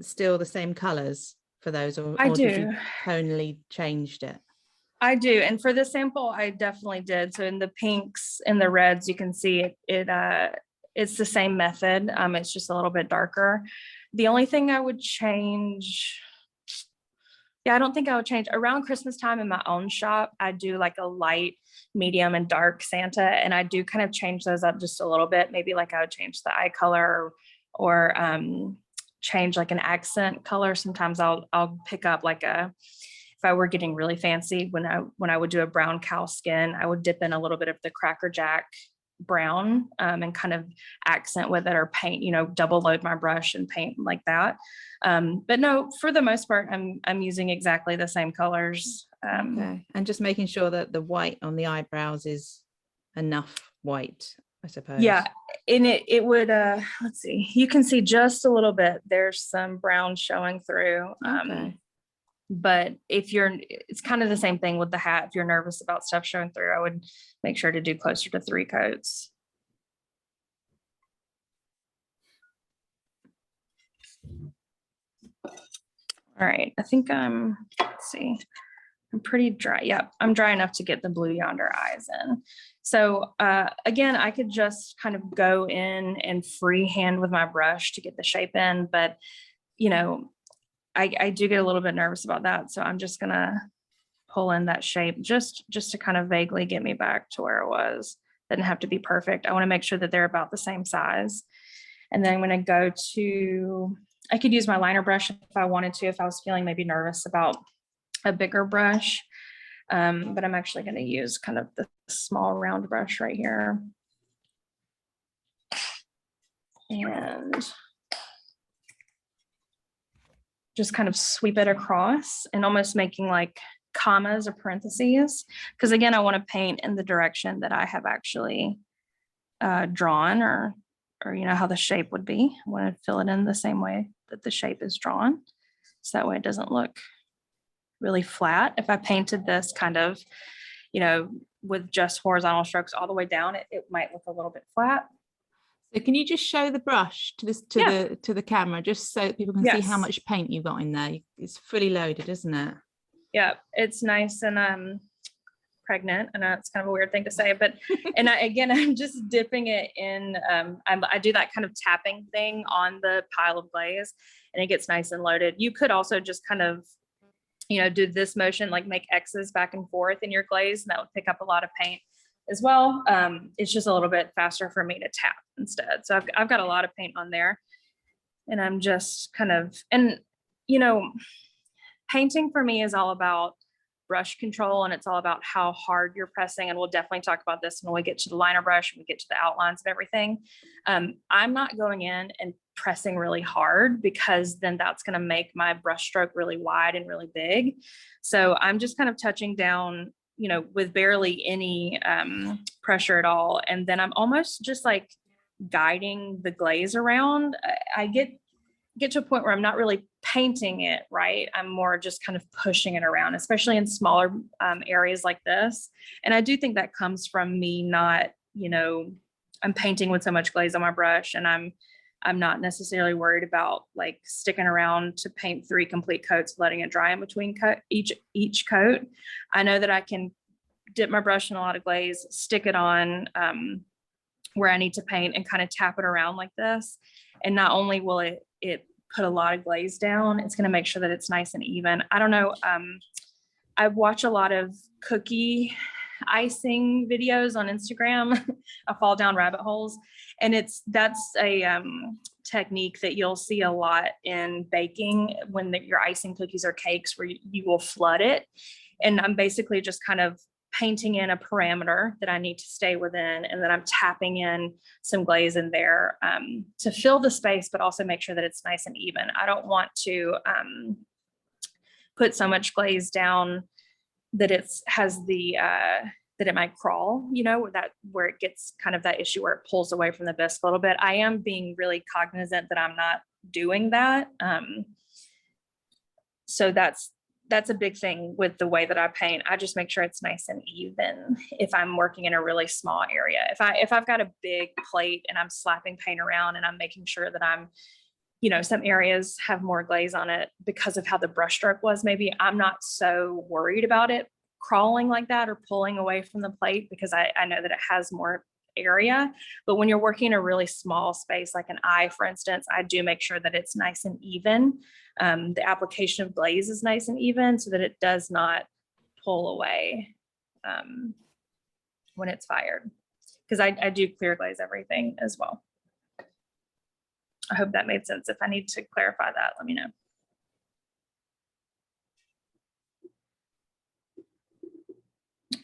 still the same colors for those, or I do. Did you tonally changed it? I do, and for this sample, I definitely did. So in the pinks and the reds, you can see it's the same method. It's just a little bit darker. The only thing I would change, I don't think I would change. Around Christmas time in my own shop, I do like a light, medium, and dark Santa, and I do kind of change those up just a little bit. Maybe like I would change the eye color, or change like an accent color. Sometimes I'll pick up like if I were getting really fancy, when I would do a brown cow skin, I would dip in a little bit of the Cracker Jack brown, and kind of accent with it, or paint, double load my brush and paint like that. But no, for the most part, I'm using exactly the same colors. Okay, and just making sure that the white on the eyebrows is enough white, I suppose. Yeah, and it would, let's see, you can see just a little bit. There's some brown showing through. Okay. But it's kind of the same thing with the hat. If you're nervous about stuff showing through, I would make sure to do closer to 3 coats. All right, I think let's see, I'm pretty dry. Yep, I'm dry enough to get the blue yonder eyes in. So again, I could just kind of go in and freehand with my brush to get the shape in, but I do get a little bit nervous about that. So I'm just gonna pull in that shape just to kind of vaguely get me back to where it was. Doesn't have to be perfect. I want to make sure that they're about the same size. And then I'm gonna go to, I could use my liner brush if I wanted to, if I was feeling maybe nervous about a bigger brush. But I'm actually gonna use kind of the small round brush right here. And just kind of sweep it across, and almost making like commas or parentheses. Because again, I want to paint in the direction that I have actually drawn, or how the shape would be. I want to fill it in the same way that the shape is drawn. So that way it doesn't look really flat. If I painted this kind of, with just horizontal strokes all the way down, it might look a little bit flat. So can you just show the brush to the camera, just so people can see how much paint you've got in there? It's fully loaded, isn't it? Yeah, it's nice and pregnant. I know it's kind of a weird thing to say, but and I'm just dipping it in. I do that kind of tapping thing on the pile of glaze, and it gets nice and loaded. You could also just kind of, do this motion, like make X's back and forth in your glaze, and that would pick up a lot of paint as well. It's just a little bit faster for me to tap instead. So I've got a lot of paint on there, and I'm just kind of, and painting for me is all about brush control, and it's all about how hard you're pressing. And we'll definitely talk about this when we get to the liner brush and we get to the outlines of everything. I'm not going in and pressing really hard, because then that's going to make my brush stroke really wide and really big. So I'm just kind of touching down, with barely any pressure at all. And then I'm almost just like guiding the glaze around. I get to a point where I'm not really painting it, right? I'm more just kind of pushing it around, especially in smaller areas like this. And I do think that comes from me not, I'm painting with so much glaze on my brush, and I'm not necessarily worried about like sticking around to paint 3 complete coats, letting it dry in between each coat. I know that I can dip my brush in a lot of glaze, stick it on where I need to paint, and kind of tap it around like this. And not only will it put a lot of glaze down, it's going to make sure that it's nice and even. I don't know. I watch a lot of cookie icing videos on Instagram. I fall down rabbit holes, and that's a technique that you'll see a lot in baking when you're icing cookies or cakes, where you will flood it. And I'm basically just kind of painting in a parameter that I need to stay within, and then I'm tapping in some glaze in there to fill the space, but also make sure that it's nice and even. I don't want to put so much glaze down that that it might crawl, where it gets kind of that issue where it pulls away from the bisque a little bit. I am being really cognizant that I'm not doing that. So that's a big thing with the way that I paint. I just make sure it's nice and even if I'm working in a really small area. If I've got a big plate and I'm slapping paint around and I'm making sure that I'm, some areas have more glaze on it because of how the brush stroke was, maybe I'm not so worried about it crawling like that or pulling away from the plate, because I know that it has more area. But when you're working in a really small space, like an eye, for instance, I do make sure that it's nice and even. The application of glaze is nice and even so that it does not pull away when it's fired, because I do clear glaze everything as well. I hope that made sense. If I need to clarify that, let me know.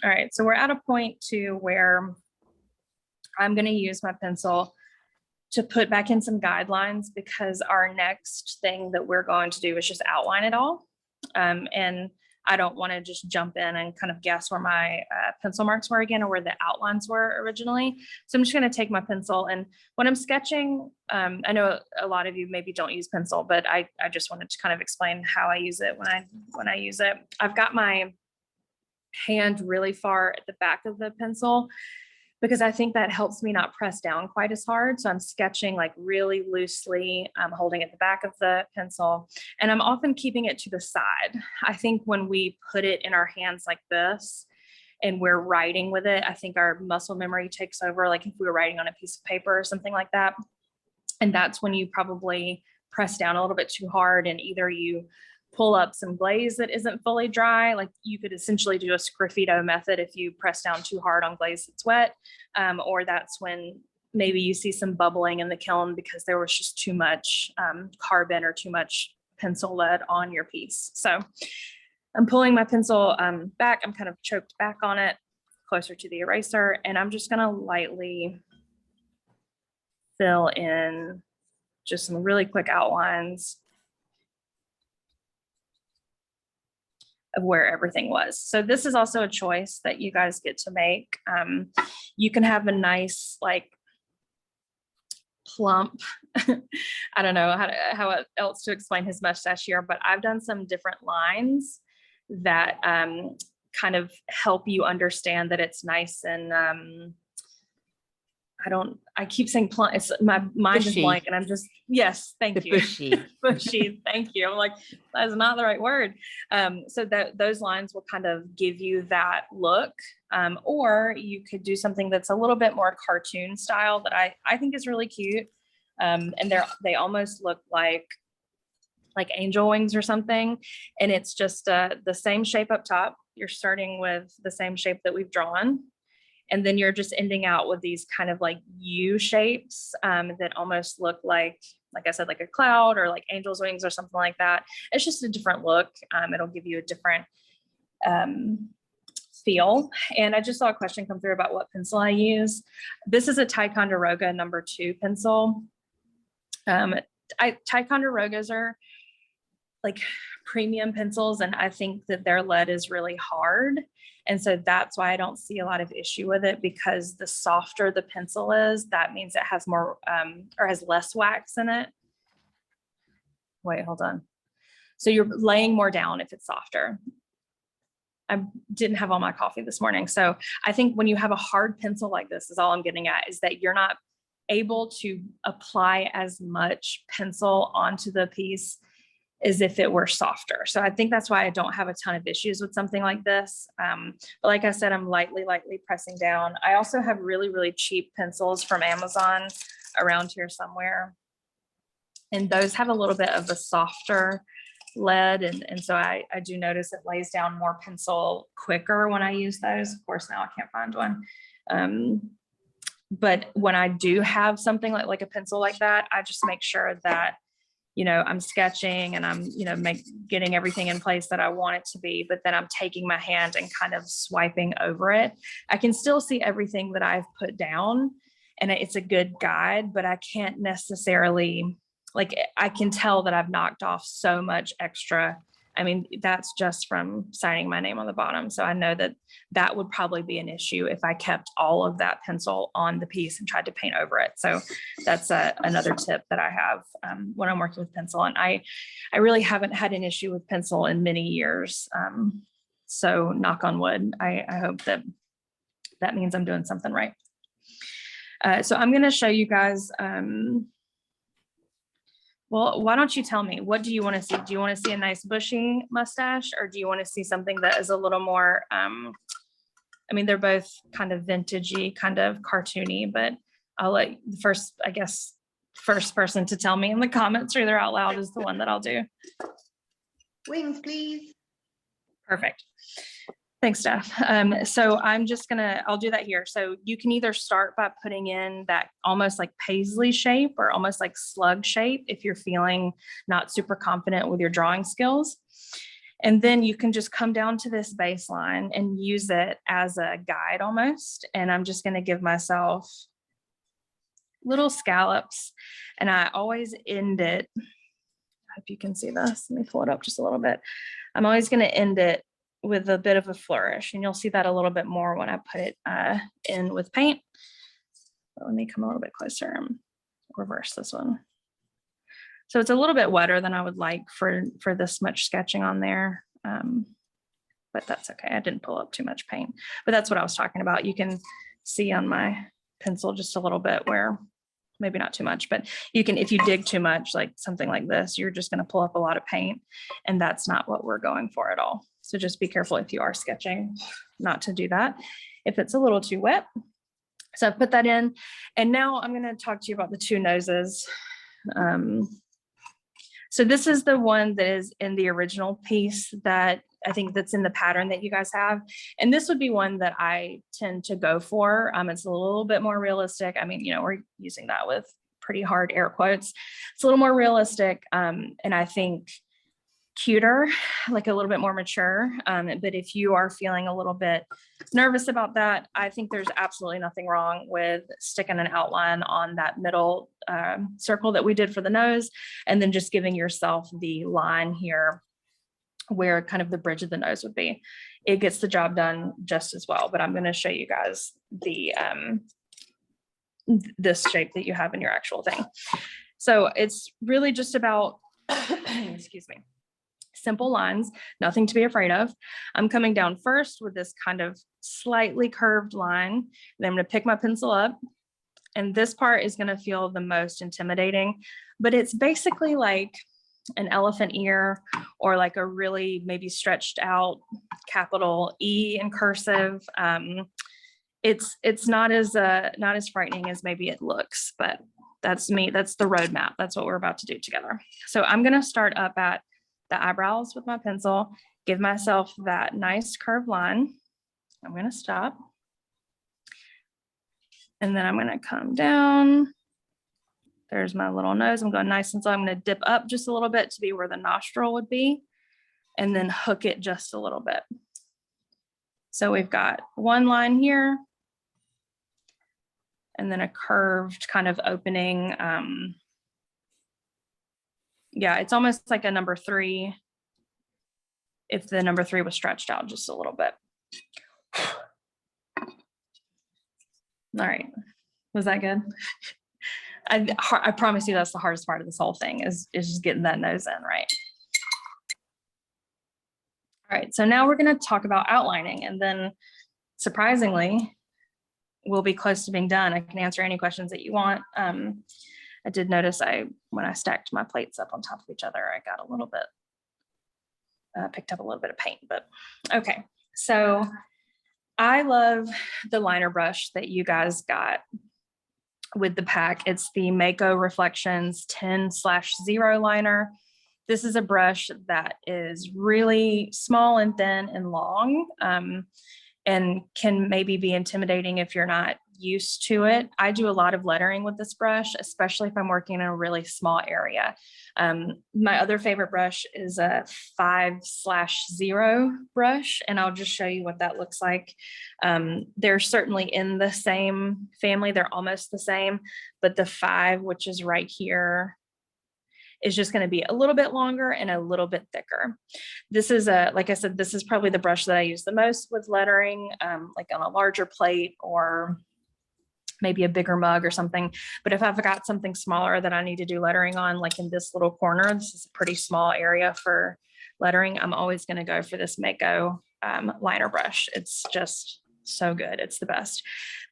All right, so we're at a point to where I'm going to use my pencil to put back in some guidelines, because our next thing that we're going to do is just outline it all. And I don't want to just jump in and kind of guess where my pencil marks were again, or where the outlines were originally. So I'm just going to take my pencil, and when I'm sketching, I know a lot of you maybe don't use pencil, but I just wanted to kind of explain how I use it when I use it. I've got my hand really far at the back of the pencil, because I think that helps me not press down quite as hard. So I'm sketching like really loosely. I'm holding at the back of the pencil, and I'm often keeping it to the side. I think when we put it in our hands like this and we're writing with it, I think our muscle memory takes over, like if we were writing on a piece of paper or something like that. And that's when you probably press down a little bit too hard, and either you pull up some glaze that isn't fully dry. Like you could essentially do a sgraffito method if you press down too hard on glaze that's wet, or that's when maybe you see some bubbling in the kiln because there was just too much carbon or too much pencil lead on your piece. So I'm pulling my pencil back. I'm kind of choked back on it, closer to the eraser, and I'm just gonna lightly fill in just some really quick outlines of where everything was. So this is also a choice that you guys get to make. You can have a nice, like, plump, I don't know how else to explain his mustache here, but I've done some different lines that kind of help you understand that it's nice and I keep saying plump. It's my mind is blank, and I'm just, yes, thank you. Bushy. Bushy, thank you. I'm like, that's not the right word. So those lines will kind of give you that look, or you could do something that's a little bit more cartoon style that I think is really cute. And they almost look like angel wings or something. And it's just the same shape up top. You're starting with the same shape that we've drawn. And then you're just ending out with these kind of like U shapes that almost look like I said, like a cloud or like angel's wings or something like that. It's just a different look. It'll give you a different feel. And I just saw a question come through about what pencil I use. This is a Ticonderoga #2 pencil. Ticonderogas are like premium pencils, and I think that their lead is really hard. And so that's why I don't see a lot of issue with it, because the softer the pencil is, that means it has more or has less wax in it. Wait, hold on. So you're laying more down if it's softer. I didn't have all my coffee this morning. So I think when you have a hard pencil like this, is all I'm getting at, is that you're not able to apply as much pencil onto the piece as if it were softer. So I think that's why I don't have a ton of issues with something like this. But like I said, I'm lightly pressing down. I also have really, really cheap pencils from Amazon around here somewhere. And those have a little bit of a softer lead. And so I do notice it lays down more pencil quicker when I use those. Of course, now I can't find one. But when I do have something like a pencil like that, I just make sure that, you know, I'm sketching and I'm, you know, getting everything in place that I want it to be, but then I'm taking my hand and kind of swiping over it. I can still see everything that I've put down, and it's a good guide, but I can't necessarily, like, I can tell that I've knocked off so much extra. I mean, that's just from signing my name on the bottom. So I know that that would probably be an issue if I kept all of that pencil on the piece and tried to paint over it. So that's another tip that I have when I'm working with pencil. And I really haven't had an issue with pencil in many years. So knock on wood, I hope that means I'm doing something right. So I'm going to show you guys. Well, why don't you tell me, what do you want to see? Do you want to see a nice bushy mustache, or do you want to see something that is a little more, I mean, they're both kind of vintagey, kind of cartoony, but I'll let the first person to tell me in the comments or either out loud is the one that I'll do. Wings, please. Perfect. Thanks, Steph. So I'll do that here. So you can either start by putting in that almost like paisley shape or almost like slug shape if you're feeling not super confident with your drawing skills. And then you can just come down to this baseline and use it as a guide almost. And I'm just going to give myself little scallops. And I always end it. I hope you can see this. Let me pull it up just a little bit. I'm always going to end it with a bit of a flourish, and you'll see that a little bit more when I put it in with paint. But let me come a little bit closer and reverse this one. So it's a little bit wetter than I would like for this much sketching on there, but that's okay. I didn't pull up too much paint, but that's what I was talking about. You can see on my pencil just a little bit where maybe not too much, but you can, if you dig too much, like something like this, you're just going to pull up a lot of paint, and that's not what we're going for at all. So just be careful if you are sketching not to do that if it's a little too wet. So I've put that in, and now I'm going to talk to you about the two noses. So this is the one that is in the original piece that I think that's in the pattern that you guys have. And this would be one that I tend to go for. It's a little bit more realistic. I mean, you know, we're using that with pretty hard air quotes. It's a little more realistic. And I think cuter, like a little bit more mature. But if you are feeling a little bit nervous about that, I think there's absolutely nothing wrong with sticking an outline on that middle circle that we did for the nose, and then just giving yourself the line here where kind of the bridge of the nose would be. It gets the job done just as well, but I'm going to show you guys the this shape that you have in your actual thing. So it's really just about, excuse me, simple lines, nothing to be afraid of. I'm coming down first with this kind of slightly curved line. Then I'm going to pick my pencil up, and this part is going to feel the most intimidating, but it's basically like an elephant ear, or like a really maybe stretched out capital E in cursive. It's not as frightening as maybe it looks, but that's me. That's the roadmap. That's what we're about to do together. So I'm going to start up at the eyebrows with my pencil, give myself that nice curved line. I'm going to stop. And then I'm going to come down. There's my little nose. I'm going nice and slow. I'm going to dip up just a little bit to be where the nostril would be, and then hook it just a little bit. So we've got one line here, and then a curved kind of opening. Yeah, it's almost like a number 3 if the number 3 was stretched out just a little bit. All right, was that good? I promise you that's the hardest part of this whole thing is just getting that nose in, right? All right, so now we're going to talk about outlining, and then surprisingly, we'll be close to being done. I can answer any questions that you want. I did notice when I stacked my plates up on top of each other, I got a little bit, picked up a little bit of paint, but okay. So I love the liner brush that you guys got with the pack. It's the Mako Reflections 10/0 liner. This is a brush that is really small and thin and long, and can maybe be intimidating if you're not used to it. I do a lot of lettering with this brush, especially if I'm working in a really small area. My other favorite brush is a 5/0 brush, and I'll just show you what that looks like. They're certainly in the same family. They're almost the same, but the 5, which is right here, is just going to be a little bit longer and a little bit thicker. This is like I said, this is probably the brush that I use the most with lettering, like on a larger plate or maybe a bigger mug or something. But if I've got something smaller that I need to do lettering on, like in this little corner, this is a pretty small area for lettering, I'm always going to go for this Mako liner brush. It's just so good. It's the best.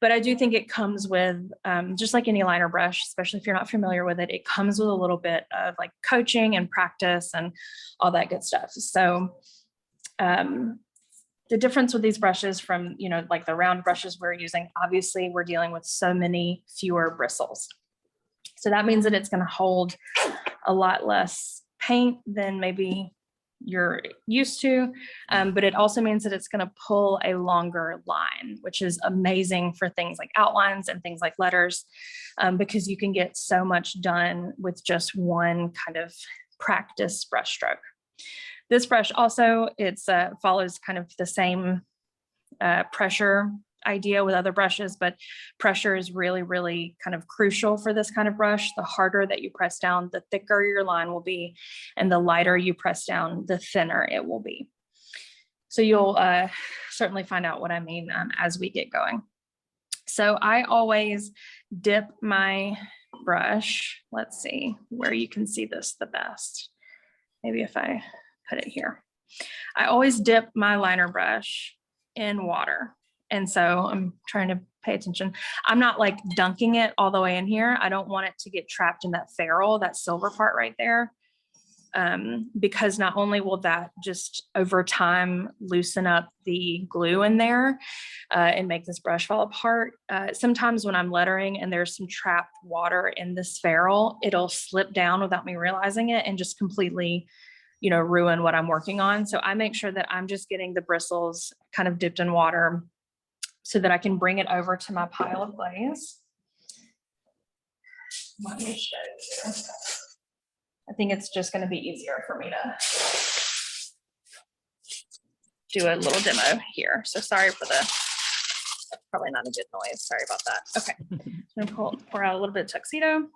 But I do think it comes with, just like any liner brush, especially if you're not familiar with it, it comes with a little bit of like coaching and practice and all that good stuff. So the difference with these brushes from, you know, like the round brushes we're using, obviously we're dealing with so many fewer bristles. So that means that it's going to hold a lot less paint than maybe you're used to, but it also means that it's going to pull a longer line, which is amazing for things like outlines and things like letters, because you can get so much done with just one kind of practice brush stroke. This brush also, it's follows kind of the same pressure idea with other brushes, but pressure is really, really kind of crucial for this kind of brush. The harder that you press down, the thicker your line will be, and the lighter you press down, the thinner it will be. So you'll certainly find out what I mean as we get going. So I always dip my brush. Let's see where you can see this the best. Maybe if I put it here. I always dip my liner brush in water. And so I'm trying to pay attention. I'm not like dunking it all the way in here. I don't want it to get trapped in that ferrule, that silver part right there. Because not only will that just over time loosen up the glue in there and make this brush fall apart. Sometimes when I'm lettering and there's some trapped water in this ferrule, it'll slip down without me realizing it and just completely, you know, ruin what I'm working on. So I make sure that I'm just getting the bristles kind of dipped in water so that I can bring it over to my pile of glaze. Let me show you. I think it's just going to be easier for me to do a little demo here. So sorry for that's probably not a good noise. Sorry about that. Okay, I'm going to pour out a little bit of tuxedo.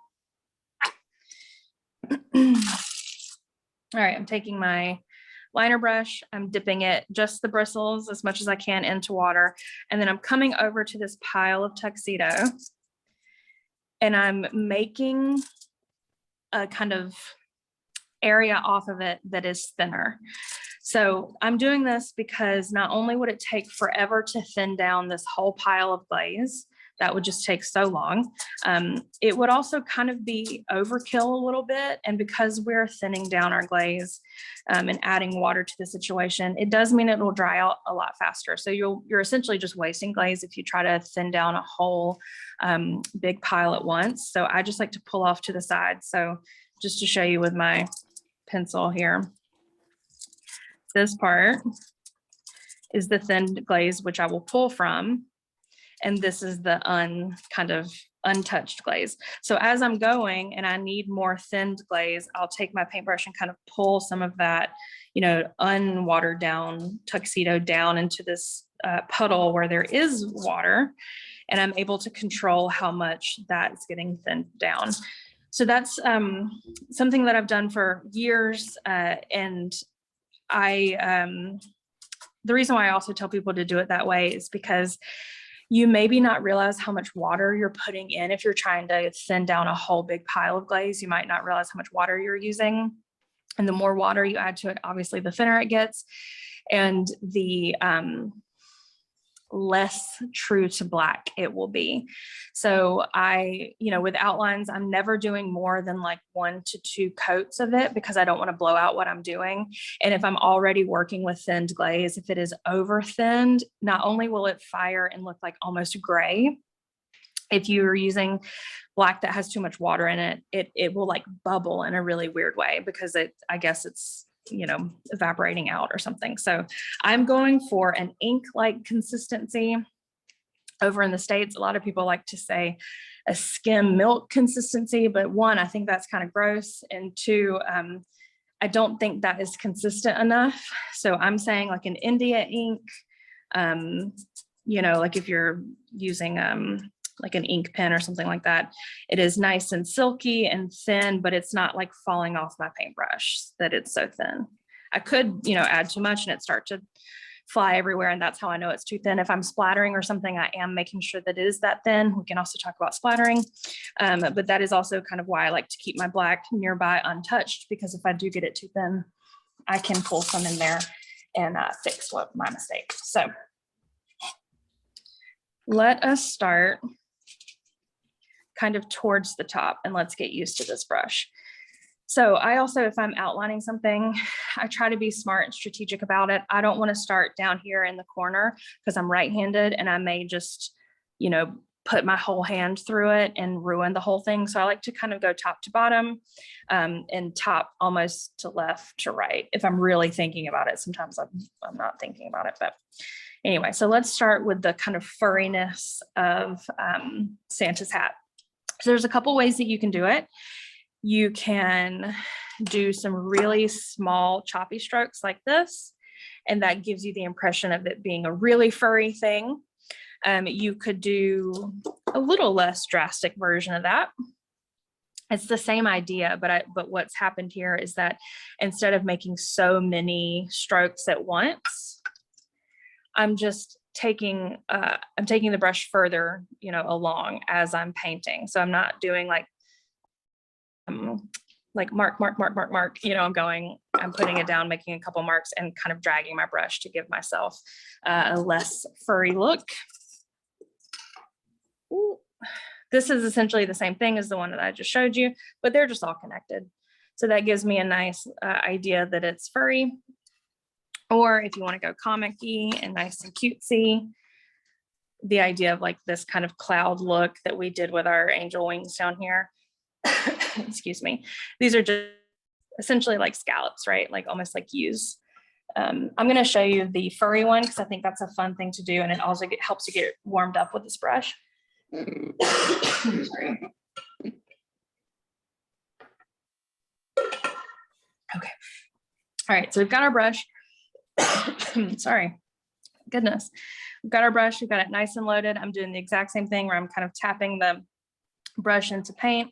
All right, I'm taking my liner brush, I'm dipping it, just the bristles as much as I can into water. And then I'm coming over to this pile of tuxedo and I'm making a kind of area off of it that is thinner. So I'm doing this because not only would it take forever to thin down this whole pile of glaze, that would just take so long. It would also kind of be overkill a little bit. And because we're thinning down our glaze and adding water to the situation, it does mean it will dry out a lot faster. So you're essentially just wasting glaze if you try to thin down a whole big pile at once. So I just like to pull off to the side. So just to show you with my pencil here, this part is the thinned glaze, which I will pull from. And this is the kind of untouched glaze. So as I'm going and I need more thinned glaze, I'll take my paintbrush and kind of pull some of that, you know, unwatered down tuxedo down into this puddle where there is water. And I'm able to control how much that's getting thinned down. So that's something that I've done for years. And the reason why I also tell people to do it that way is because you maybe not realize how much water you're putting in. If you're trying to thin down a whole big pile of glaze, you might not realize how much water you're using. And the more water you add to it, obviously the thinner it gets. And the less true to black it will be. So with outlines, I'm never doing more than like 1 to 2 coats of it because I don't want to blow out what I'm doing. And if I'm already working with thinned glaze, if it is over thinned, not only will it fire and look like almost gray, If you're using black that has too much water in it, it will like bubble in a really weird way because I guess it's, you know, evaporating out or something. So I'm going for an ink-like consistency. Over in the States, a lot of people like to say a skim milk consistency, but one, I think that's kind of gross. And two, I don't think that is consistent enough. So I'm saying like an India ink, you know, like if you're using like an ink pen or something like that, it is nice and silky and thin, but it's not like falling off my paintbrush that it's so thin. I could, you know, add too much and it start to fly everywhere, and that's how I know it's too thin. If I'm splattering or something, I am making sure that it is that thin. We can also talk about splattering, but that is also kind of why I like to keep my black nearby untouched, because if I do get it too thin, I can pull some in there and fix what my mistake. So let us start kind of towards the top, and let's get used to this brush. So I also, if I'm outlining something, I try to be smart and strategic about it. I don't want to start down here in the corner because I'm right-handed and I may just, you know, put my whole hand through it and ruin the whole thing. So I like to kind of go top to bottom and top almost to left to right. If I'm really thinking about it, sometimes I'm not thinking about it, but anyway, so let's start with the kind of furriness of Santa's hat. So there's a couple ways that you can do it. You can do some really small choppy strokes like this, and that gives you the impression of it being a really furry thing. You could do a little less drastic version of that. It's the same idea, but what's happened here is that instead of making so many strokes at once, I'm just taking the brush further, you know, along as I'm painting. So I'm not doing like mark, you know, I'm putting it down, making a couple marks and kind of dragging my brush to give myself a less furry look. Ooh. This is essentially the same thing as the one that I just showed you, but they're just all connected. So that gives me a nice idea that it's furry. Or if you want to go comic-y and nice and cutesy, the idea of like this kind of cloud look that we did with our angel wings down here. Excuse me. These are just essentially like scallops, right? Like almost like U's. I'm going to show you the furry one because I think that's a fun thing to do, and it also helps you get warmed up with this brush. Sorry. Okay. All right. So we've got our brush. Sorry. Goodness. We've got our brush. We've got it nice and loaded. I'm doing the exact same thing where I'm kind of tapping the brush into paint.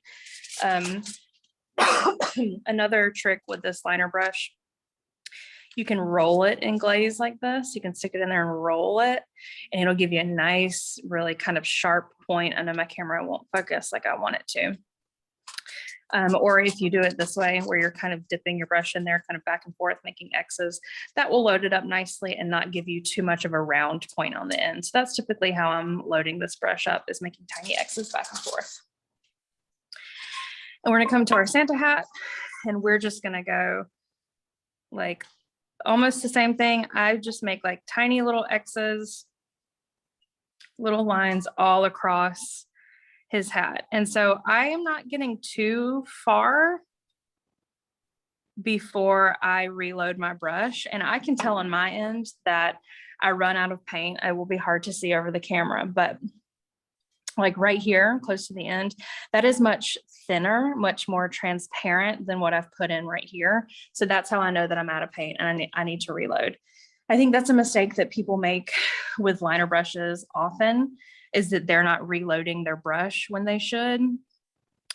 Another trick with this liner brush, you can roll it in glaze like this. You can stick it in there and roll it, and it'll give you a nice, really kind of sharp point. I know my camera won't focus like I want it to. Or if you do it this way, where you're kind of dipping your brush in there, kind of back and forth, making X's, that will load it up nicely and not give you too much of a round point on the end. So that's typically how I'm loading this brush up, is making tiny X's back and forth. And we're gonna come to our Santa hat, and we're just gonna go like almost the same thing. I just make like tiny little X's, little lines all across his hat. And so I am not getting too far before I reload my brush. And I can tell on my end that I run out of paint. It will be hard to see over the camera, but like right here, close to the end, that is much thinner, much more transparent than what I've put in right here. So that's how I know that I'm out of paint and I need to reload. I think that's a mistake that people make with liner brushes often, is that they're not reloading their brush when they should.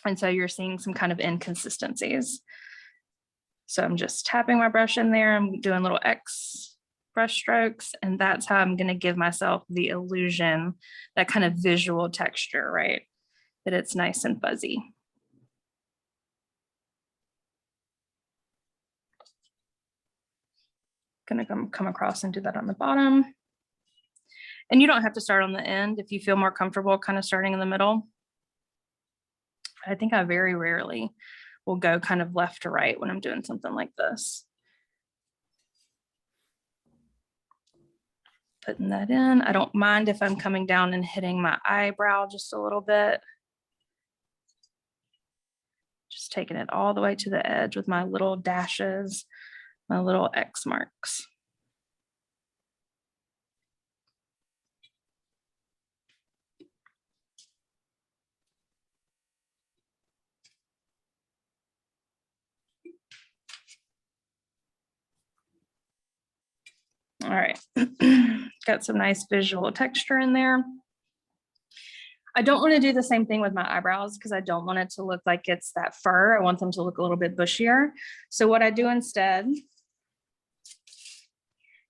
And so you're seeing some kind of inconsistencies. So I'm just tapping my brush in there. I'm doing little X brush strokes, and that's how I'm going to give myself the illusion, that kind of visual texture, right? That it's nice and fuzzy. Going to come across and do that on the bottom. And you don't have to start on the end if you feel more comfortable kind of starting in the middle. I think I very rarely will go kind of left to right when I'm doing something like this. putting that in. I don't mind if I'm coming down and hitting my eyebrow just a little bit. Just taking it all the way to the edge with my little dashes, my little X marks. All right, got some nice visual texture in there. I don't want to do the same thing with my eyebrows because I don't want it to look like it's that fur. I want them to look a little bit bushier. So what I do instead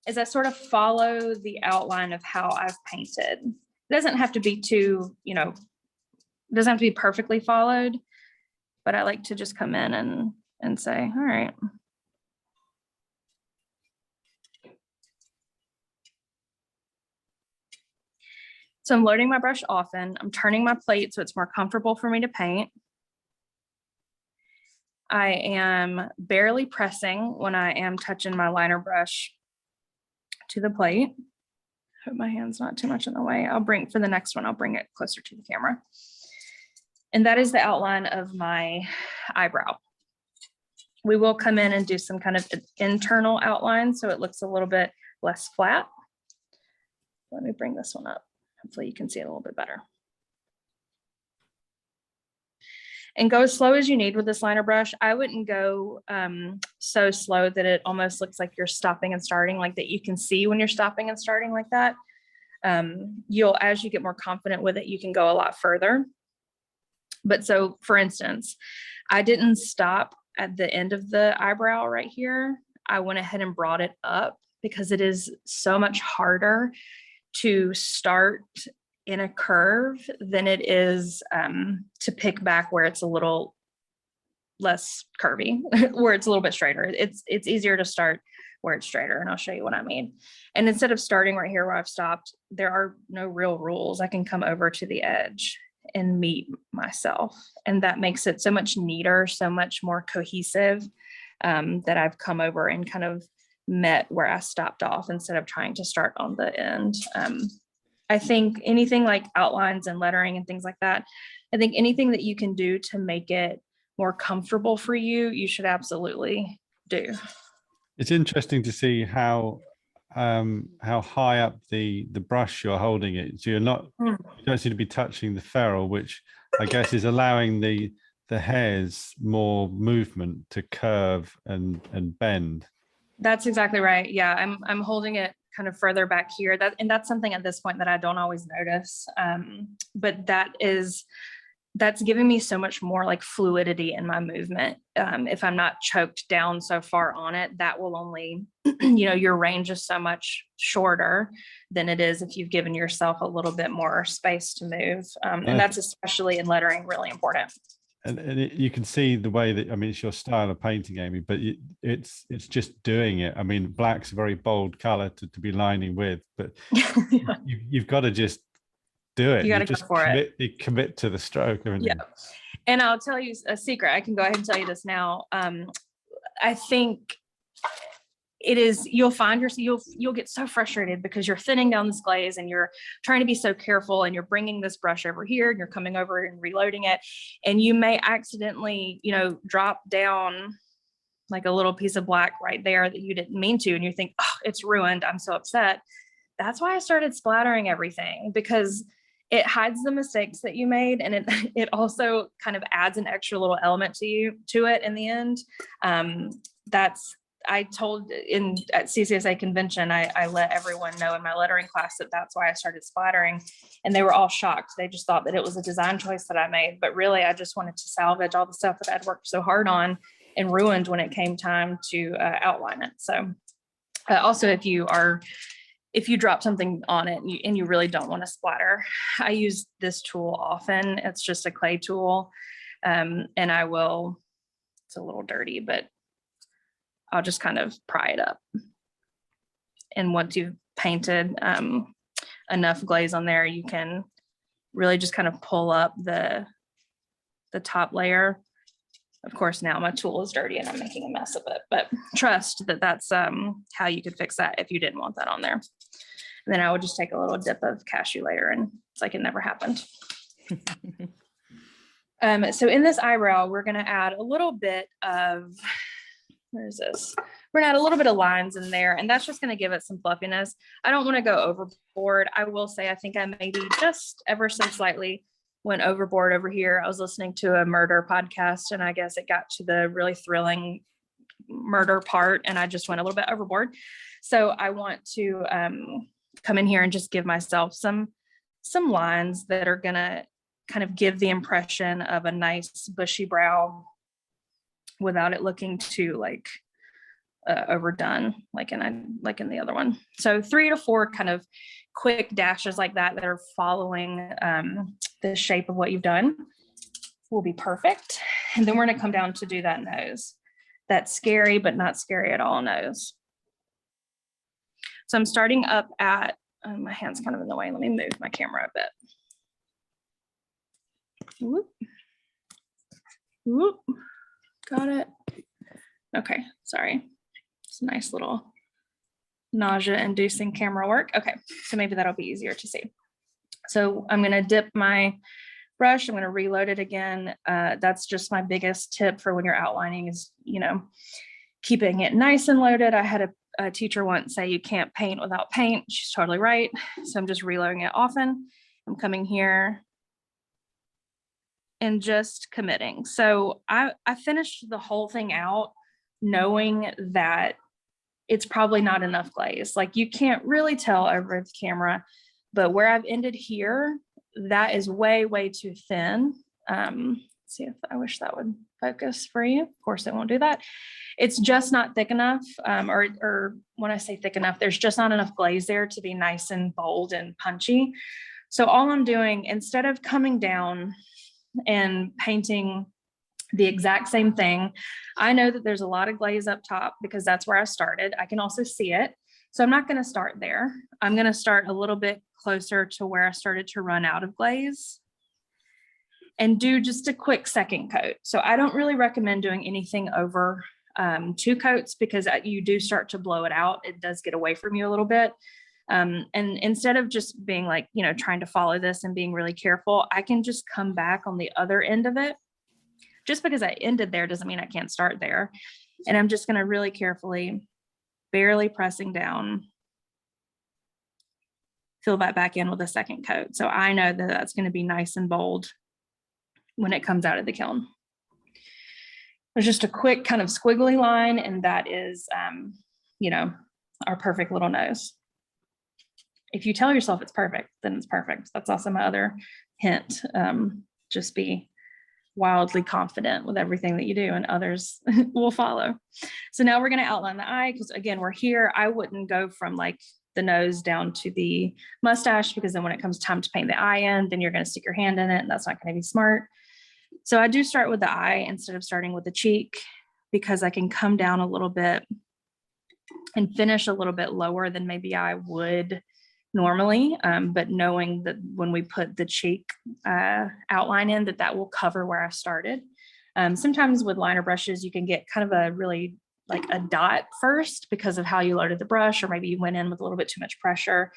is I sort of follow the outline of how I've painted. It doesn't have to be too, you know, it doesn't have to be perfectly followed, but I like to just come in and say, all right. So I'm loading my brush often. I'm turning my plate so it's more comfortable for me to paint. I am barely pressing when I am touching my liner brush to the plate. Hope my hand's not too much in the way. For the next one, I'll bring it closer to the camera. And that is the outline of my eyebrow. We will come in and do some kind of internal outline so it looks a little bit less flat. Let me bring this one up. Hopefully you can see it a little bit better. And go as slow as you need with this liner brush. I wouldn't go so slow that it almost looks like you're stopping and starting, like that you can see when you're stopping and starting like that. As you get more confident with it, you can go a lot further. But so for instance, I didn't stop at the end of the eyebrow right here. I went ahead and brought it up because it is so much harder to start in a curve than it is to pick back where it's a little less curvy, where it's a little bit straighter. It's easier to start where it's straighter, and I'll show you what I mean. And instead of starting right here where I've stopped, there are no real rules. I can come over to the edge and meet myself, and that makes it so much neater, so much more cohesive, that I've come over and kind of met where I stopped off instead of trying to start on the end. I think anything like outlines and lettering and things like that, I think anything that you can do to make it more comfortable for you, you should absolutely do. It's interesting to see how high up the brush you're holding it. So you don't seem to be touching the ferrule, which I guess is allowing the hairs more movement to curve and bend. That's exactly right. Yeah, I'm holding it kind of further back here. That's something at this point that I don't always notice. But that's giving me so much more like fluidity in my movement. If I'm not choked down so far on it, that will only, your range is so much shorter than it is if you've given yourself a little bit more space to move. And that's especially in lettering really important. And you can see the way that, I mean, it's your style of painting, Amy, but it's just doing it. I mean, black's a very bold color to be lining with, but Yeah. you've got to just do it. You got to go for it. You commit to the stroke. Yeah. And I'll tell you a secret. I can go ahead and tell you this now. I think it is, you'll find yourself, you'll get so frustrated because you're thinning down this glaze and you're trying to be so careful and you're bringing this brush over here and you're coming over and reloading it. And you may accidentally, drop down like a little piece of black right there that you didn't mean to. And you think, oh, it's ruined. I'm so upset. That's why I started splattering everything, because it hides the mistakes that you made. And it also kind of adds an extra little element to it in the end. I told at CCSA convention, I let everyone know in my lettering class that that's why I started splattering, and they were all shocked. They just thought that it was a design choice that I made, but really I just wanted to salvage all the stuff that I'd worked so hard on and ruined when it came time to outline it. So also if you drop something on it and you really don't want to splatter, I use this tool often. It's just a clay tool, and it's a little dirty, but I'll just kind of pry it up. And once you've painted enough glaze on there, you can really just kind of pull up the top layer. Of course, now my tool is dirty and I'm making a mess of it, but trust that that's how you could fix that if you didn't want that on there. And then I would just take a little dip of cashew later, and it's like it never happened. So in this eyebrow, we're going to add a little bit of, where is this? We're going to add a little bit of lines in there, and that's just going to give it some fluffiness. I don't want to go overboard. I will say, I think I maybe just ever so slightly went overboard over here. I was listening to a murder podcast, and I guess it got to the really thrilling murder part, and I just went a little bit overboard. So I want to come in here and just give myself some lines that are going to kind of give the impression of a nice bushy brow without it looking too like overdone, like in the other one. So 3 to 4 kind of quick dashes like that are following the shape of what you've done will be perfect. And then we're going to come down to do that nose, that scary but not scary at all nose. So I'm starting up at my hand's kind of in the way. Let me move my camera a bit. Whoop. Whoop. Got it. Okay, sorry. It's a nice little nausea-inducing camera work. Okay, so maybe that'll be easier to see. So I'm going to dip my brush. I'm going to reload it again. That's just my biggest tip for when you're outlining is, keeping it nice and loaded. I had a teacher once say you can't paint without paint. She's totally right. So I'm just reloading it often. I'm coming here and just committing. So I finished the whole thing out knowing that it's probably not enough glaze. Like you can't really tell over the camera, but where I've ended here, that is way, way too thin. Let's see if I wish that would focus for you. Of course it won't do that. It's just not thick enough. Or when I say thick enough, there's just not enough glaze there to be nice and bold and punchy. So all I'm doing, instead of coming down and painting the exact same thing, I know that there's a lot of glaze up top because that's where I started. I can also see it. So I'm not going to start there. I'm going to start a little bit closer to where I started to run out of glaze and do just a quick second coat. So I don't really recommend doing anything over 2 coats because you do start to blow it out. It does get away from you a little bit. And instead of just being like, trying to follow this and being really careful, I can just come back on the other end of it. Just because I ended there doesn't mean I can't start there. And I'm just going to really carefully, barely pressing down, fill that back in with a second coat. So I know that that's going to be nice and bold when it comes out of the kiln. There's just a quick kind of squiggly line, and that is, our perfect little nose. If you tell yourself it's perfect, then it's perfect. That's also my other hint. Just be wildly confident with everything that you do, and others will follow. So now we're going to outline the eye, because again, we're here. I wouldn't go from like the nose down to the mustache, because then when it comes time to paint the eye in, then you're going to stick your hand in it, and that's not going to be smart. So I do start with the eye instead of starting with the cheek, because I can come down a little bit and finish a little bit lower than maybe I would normally, but knowing that when we put the cheek outline in, that will cover where I started. Sometimes with liner brushes, you can get kind of a really like a dot first because of how you loaded the brush, or maybe you went in with a little bit too much pressure.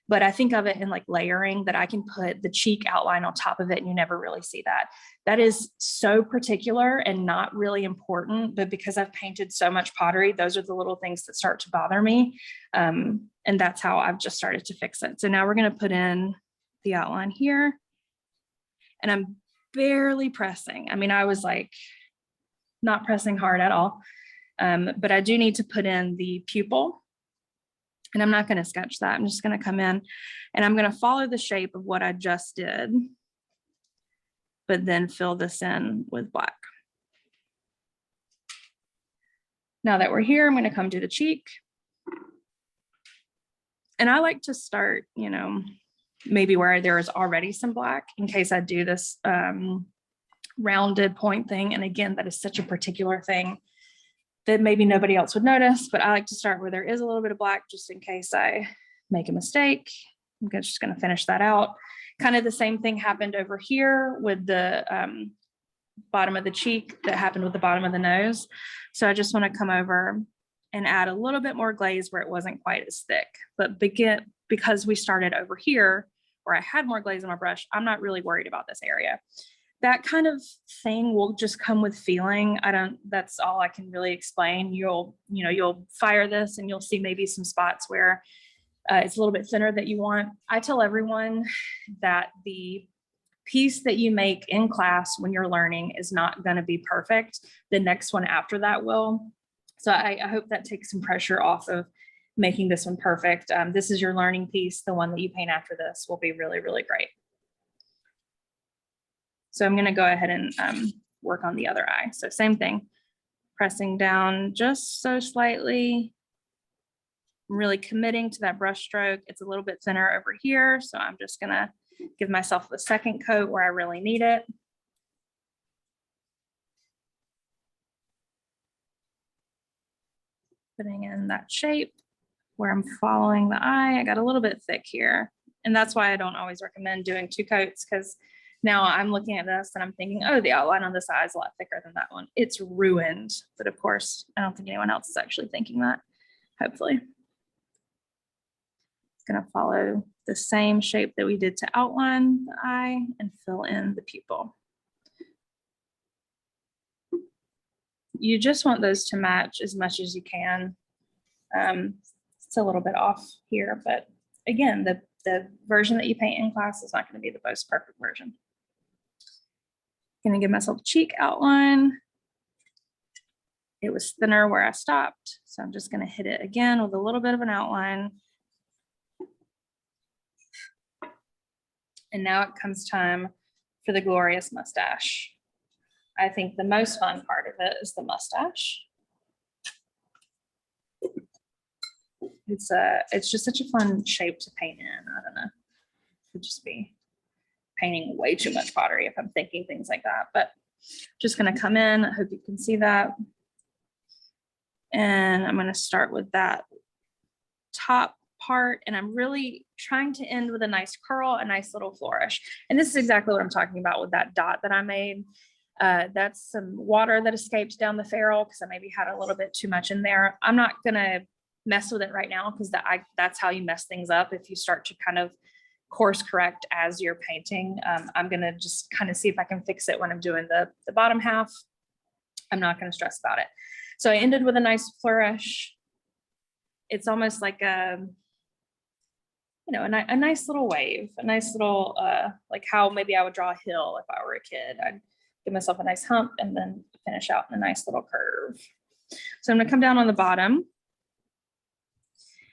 But I think of it in like layering, that I can put the cheek outline on top of it and you never really see that. That is so particular and not really important, but because I've painted so much pottery, those are the little things that start to bother me. And that's how I've just started to fix it. So now we're going to put in the outline here, and I'm barely pressing. I mean, I was like not pressing hard at all, but I do need to put in the pupil. And I'm not going to sketch that. I'm just going to come in and I'm going to follow the shape of what I just did, but then fill this in with black. Now that we're here, I'm going to come to the cheek. And I like to start, maybe where there is already some black, in case I do this rounded point thing. And again, that is such a particular thing that maybe nobody else would notice, but I like to start where there is a little bit of black, just in case I make a mistake. I'm just going to finish that out. Kind of the same thing happened over here with the bottom of the cheek that happened with the bottom of the nose. So I just want to come over and add a little bit more glaze where it wasn't quite as thick, but because we started over here where I had more glaze on my brush, I'm not really worried about this area. That kind of thing will just come with feeling. That's all I can really explain. You'll fire this and you'll see maybe some spots where it's a little bit thinner that you want. I tell everyone that the piece that you make in class when you're learning is not going to be perfect. The next one after that will. So I hope that takes some pressure off of making this one perfect. This is your learning piece. The one that you paint after this will be really, really great. So I'm going to go ahead and work on the other eye. So same thing, pressing down just so slightly. I'm really committing to that brush stroke. It's a little bit thinner over here. So I'm just going to give myself the second coat where I really need it. Putting in that shape where I'm following the eye. I got a little bit thick here. And that's why I don't always recommend doing 2 coats, because now I'm looking at this and I'm thinking, oh, the outline on this eye is a lot thicker than that one. It's ruined. But of course, I don't think anyone else is actually thinking that, hopefully. It's going to follow the same shape that we did to outline the eye and fill in the pupil. You just want those to match as much as you can. It's a little bit off here, but again, the version that you paint in class is not going to be the most perfect version. Going to give myself a cheek outline. It was thinner where I stopped, so I'm just going to hit it again with a little bit of an outline. And now it comes time for the glorious mustache. I think the most fun part of it is the mustache. It's just such a fun shape to paint in. I don't know. It could just be painting way too much pottery if I'm thinking things like that, but just going to come in. I hope you can see that. And I'm going to start with that top part, and I'm really trying to end with a nice curl, a nice little flourish. And this is exactly what I'm talking about with that dot that I made. That's some water that escaped down the ferrule because I maybe had a little bit too much in there. I'm not going to mess with it right now because that's how you mess things up. If you start to kind of course correct as you're painting, I'm going to just kind of see if I can fix it when I'm doing the bottom half. I'm not going to stress about it. So I ended with a nice flourish. It's almost like a nice little wave, a nice little, like how maybe I would draw a hill if I were a kid. I'd give myself a nice hump and then finish out in a nice little curve. So I'm going to come down on the bottom.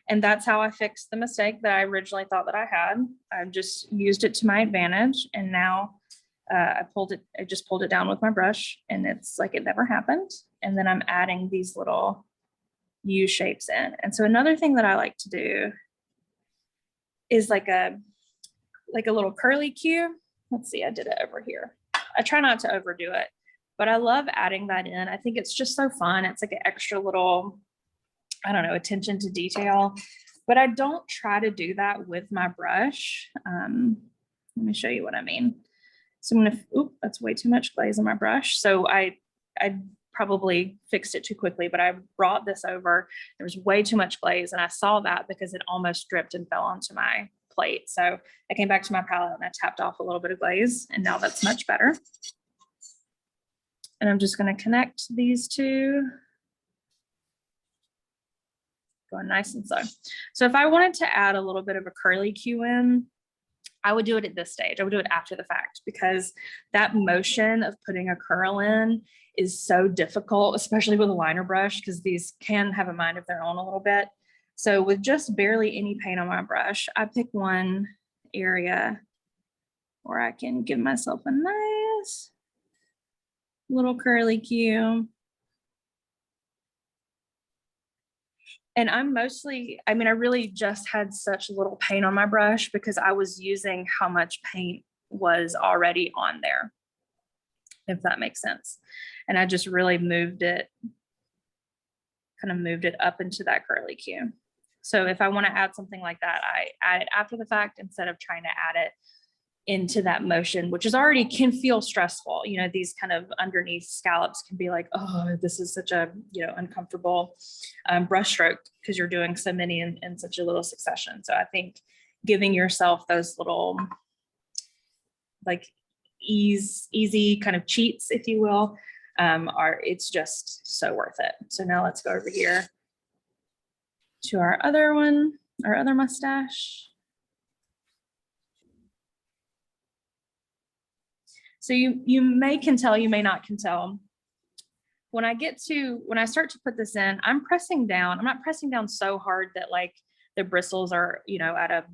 And that's how I fixed the mistake that I originally thought that I had. I just used it to my advantage. And now I just pulled it down with my brush, and it's like it never happened. And then I'm adding these little U shapes in. And so another thing that I like to do is like a little curly Q. Let's see, I did it over here. I try not to overdo it, but I love adding that in. I think it's just so fun. It's like an extra little, I don't know, attention to detail, but I don't try to do that with my brush. Let me show you what I mean. So I'm gonna, that's way too much glaze on my brush. So I probably fixed it too quickly, but I brought this over. There was way too much glaze, and I saw that because it almost dripped and fell onto my plate. So I came back to my palette and I tapped off a little bit of glaze, and now that's much better. And I'm just going to connect these two. Going nice and slow. So if I wanted to add a little bit of a curly Q in, I would do it at this stage. I would do it after the fact, because that motion of putting a curl in is so difficult, especially with a liner brush, because these can have a mind of their own a little bit. So with just barely any paint on my brush, I pick one area where I can give myself a nice little curly Q. And I really just had such little paint on my brush because I was using how much paint was already on there, if that makes sense. And I just really moved it up into that curly Q. So if I want to add something like that, I add it after the fact instead of trying to add it into that motion, which is already can feel stressful. You know, these kind of underneath scallops can be like, oh, this is such a, you know, uncomfortable brush stroke because you're doing so many in such a little succession. So I think giving yourself those little like easy kind of cheats, if you will, it's just so worth it. So now let's go over here to our other one, our other mustache. So you may can tell, you may not can tell. When I start to put this in, I'm pressing down. I'm not pressing down so hard that like the bristles are, you know, at a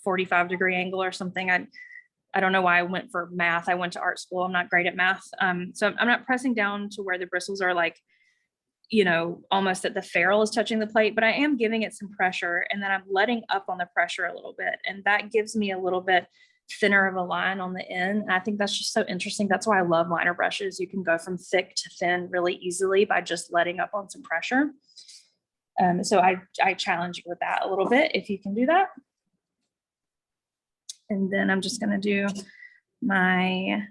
45-degree angle or something. I don't know why I went for math. I went to art school. I'm not great at math. So I'm not pressing down to where the bristles are like, you know, almost that the ferrule is touching the plate, but I am giving it some pressure, and then I'm letting up on the pressure a little bit. And that gives me a little bit thinner of a line on the end. And I think that's just so interesting. That's why I love liner brushes. You can go from thick to thin really easily by just letting up on some pressure. So I challenge you with that a little bit, if you can do that. And then I'm just going to do my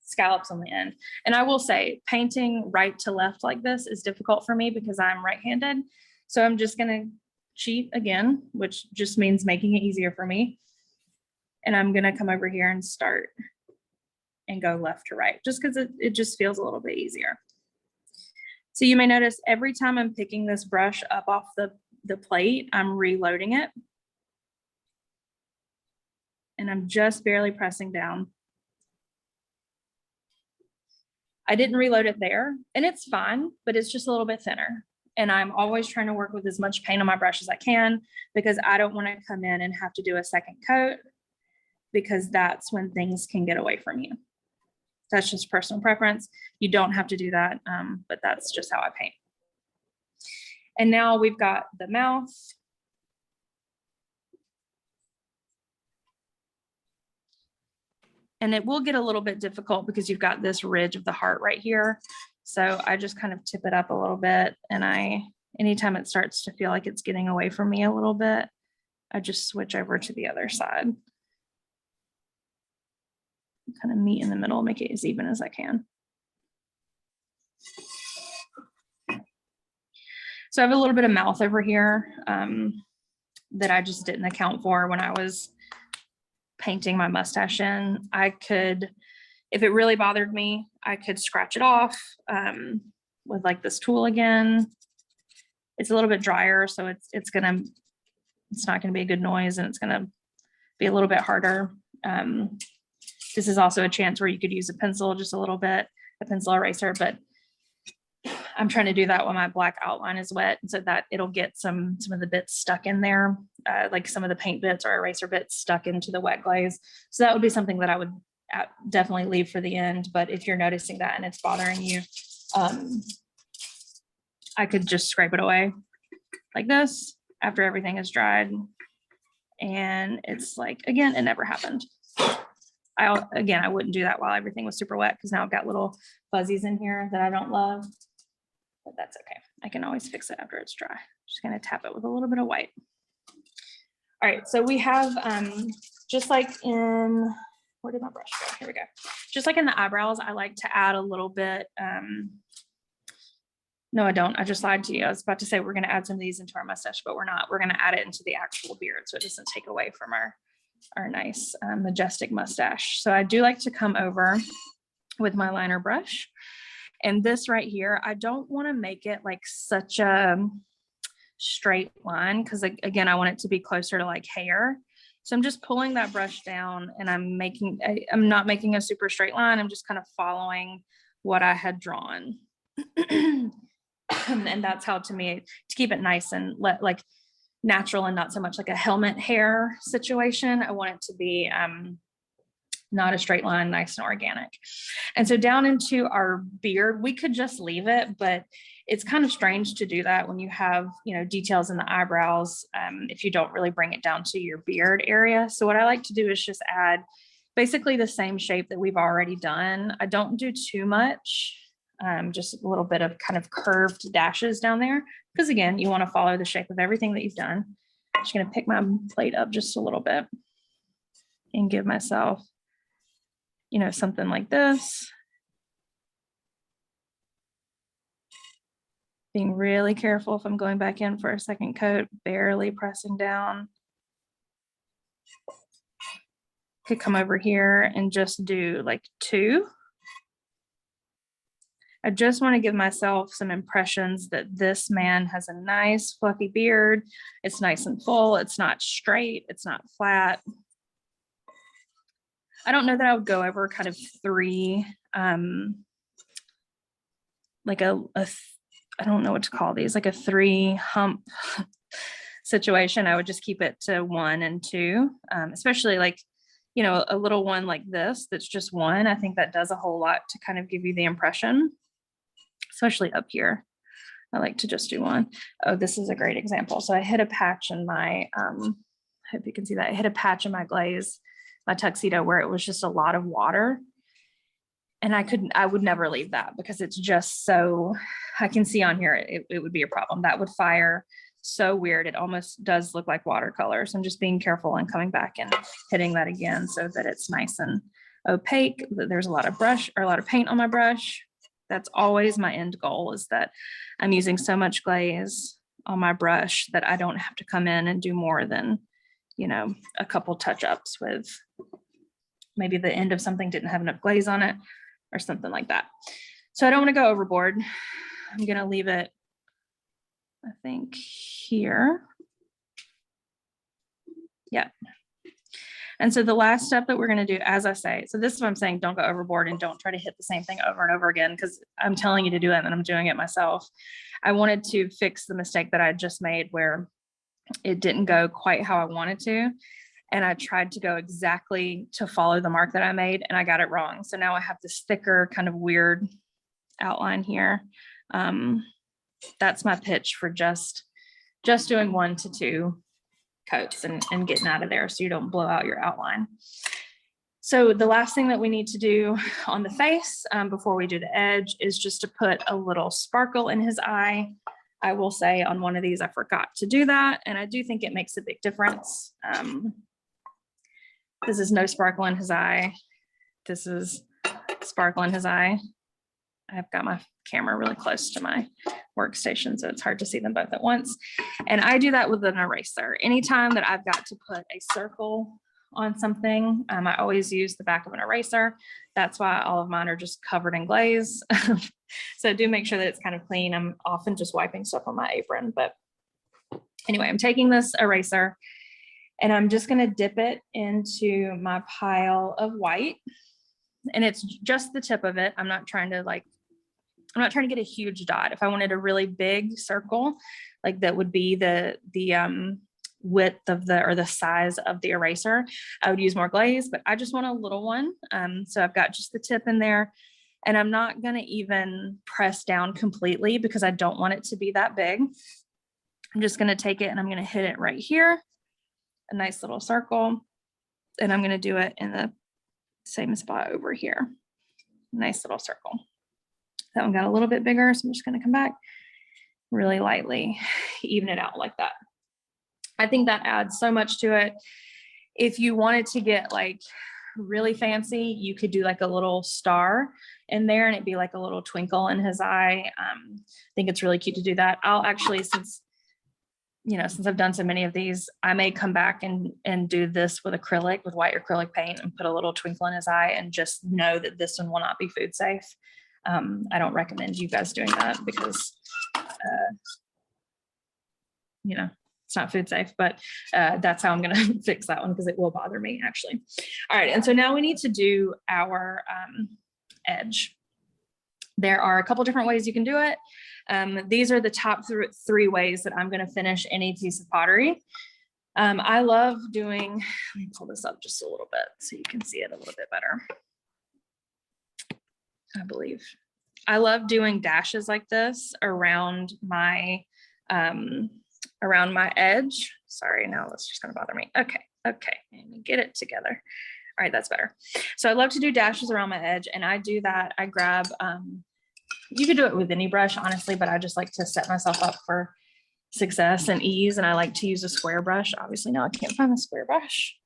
scallops on the end. And I will say, painting right to left like this is difficult for me because I'm right-handed. So I'm just going to cheat again, which just means making it easier for me. And I'm going to come over here and start and go left to right, just because it just feels a little bit easier. So you may notice every time I'm picking this brush up off the plate, I'm reloading it. And I'm just barely pressing down. I didn't reload it there, and it's fine, but it's just a little bit thinner. And I'm always trying to work with as much paint on my brush as I can, because I don't want to come in and have to do a second coat, because that's when things can get away from you. That's just personal preference. You don't have to do that, but that's just how I paint. And now we've got the mouth. And it will get a little bit difficult because you've got this ridge of the heart right here. So I just kind of tip it up a little bit. And anytime it starts to feel like it's getting away from me a little bit, I just switch over to the other side. Kind of meet in the middle, make it as even as I can. So I have a little bit of mouth over here that I just didn't account for when I was painting my mustache in. I could, if it really bothered me, I could scratch it off with like this tool again. It's a little bit drier, so it's not gonna be a good noise, and it's gonna be a little bit harder. This is also a chance where you could use a pencil just a little bit, a pencil eraser, but I'm trying to do that when my black outline is wet, so that it'll get some of the bits stuck in there, like some of the paint bits or eraser bits stuck into the wet glaze. So that would be something that I would definitely leave for the end. But if you're noticing that and it's bothering you, I could just scrape it away like this after everything is dried. And it's like, again, it never happened. I wouldn't do that while everything was super wet, because now I've got little fuzzies in here that I don't love, but that's okay. I can always fix it after it's dry. Just gonna tap it with a little bit of white. All right, so we have, just like in, where did my brush go? Here we go. Just like in the eyebrows, I like to add a little bit, no, I don't. I just lied to you. I was about to say we're gonna add some of these into our mustache, but we're not. We're gonna add it into the actual beard, so it doesn't take away from our nice majestic mustache. So I do like to come over with my liner brush. And this right here, I don't want to make it like such a straight line, because again, I want it to be closer to like hair. So I'm just pulling that brush down, and I'm not making a super straight line. I'm just kind of following what I had drawn. And that's how, to me, to keep it nice and like natural and not so much like a helmet hair situation. I want it to be not a straight line, nice and organic. And so down into our beard, we could just leave it, but it's kind of strange to do that when you have, you know, details in the eyebrows, if you don't really bring it down to your beard area. So what I like to do is just add basically the same shape that we've already done. I don't do too much, just a little bit of kind of curved dashes down there, because again, you want to follow the shape of everything that you've done. just gonna pick my plate up just a little bit and give myself, you know, something like this. Being really careful if I'm going back in for a second coat, barely pressing down. Could come over here and just do like 2. I just want to give myself some impressions that this man has a nice fluffy beard. It's nice and full. It's not straight. It's not flat. I don't know that I would go over kind of 3, like I don't know what to call these, like a 3 hump situation. I would just keep it to 1 and 2, especially like, you know, a little one like this, that's just 1. I think that does a whole lot to kind of give you the impression, especially up here. I like to just do 1. Oh, this is a great example. So I hit a patch in my, I hope you can see that. I hit a patch in my glaze, my tuxedo, where it was just a lot of water. And I would never leave that because it's just so, I can see on here, it would be a problem. That would fire so weird. It almost does look like watercolor. So I'm just being careful and coming back and hitting that again so that it's nice and opaque, that there's a lot of brush or a lot of paint on my brush. That's always my end goal, is that I'm using so much glaze on my brush that I don't have to come in and do more than, you know, a couple touch-ups with maybe the end of something didn't have enough glaze on it or something like that. So I don't want to go overboard. I'm going to leave it, I think, here. Yeah. And so the last step that we're going to do, as I say, so this is what I'm saying, don't go overboard and don't try to hit the same thing over and over again, because I'm telling you to do it and I'm doing it myself. I wanted to fix the mistake that I just made where it didn't go quite how I wanted to. And I tried to go exactly to follow the mark that I made, and I got it wrong. So now I have this thicker kind of weird outline here. That's my pitch for just doing 1 to 2 coats and getting out of there so you don't blow out your outline. So the last thing that we need to do on the face before we do the edge is just to put a little sparkle in his eye. I will say on one of these, I forgot to do that. And I do think it makes a big difference. This is no sparkle in his eye. This is sparkle in his eye. I've got my camera really close to my workstation, so it's hard to see them both at once. And I do that with an eraser. Anytime that I've got to put a circle on something, I always use the back of an eraser. That's why all of mine are just covered in glaze. So do make sure that it's kind of clean. I'm often just wiping stuff on my apron, but anyway, I'm taking this eraser and I'm just going to dip it into my pile of white. And it's just the tip of it. I'm not trying to get a huge dot. If I wanted a really big circle, like that would be the width of the size of the eraser, I would use more glaze, but I just want a little one. So I've got just the tip in there, and I'm not going to even press down completely because I don't want it to be that big. I'm just going to take it and I'm going to hit it right here, a nice little circle. And I'm going to do it in the same spot over here. Nice little circle. That one got a little bit bigger, so I'm just going to come back really lightly, even it out like that. I think that adds so much to it. If you wanted to get like really fancy, you could do like a little star in there and it'd be like a little twinkle in his eye. I think it's really cute to do that. I'll actually, since I've done so many of these, I may come back and do this with acrylic, with white acrylic paint, and put a little twinkle in his eye, and just know that this one will not be food safe. I don't recommend you guys doing that because, it's not food safe, but that's how I'm going to fix that one because it will bother me actually. All right. And so now we need to do our edge. There are a couple different ways you can do it. These are the top 3 ways that I'm going to finish any piece of pottery. I love doing, let me pull this up just a little bit so you can see it a little bit better. I believe I love doing dashes like this around my edge. Sorry, now it's just going to bother me. Okay, let me get it together. All right, that's better. So I love to do dashes around my edge, and I do that. I grab, you could do it with any brush, honestly, but I just like to set myself up for success and ease. And I like to use a square brush. Obviously now I can't find the square brush.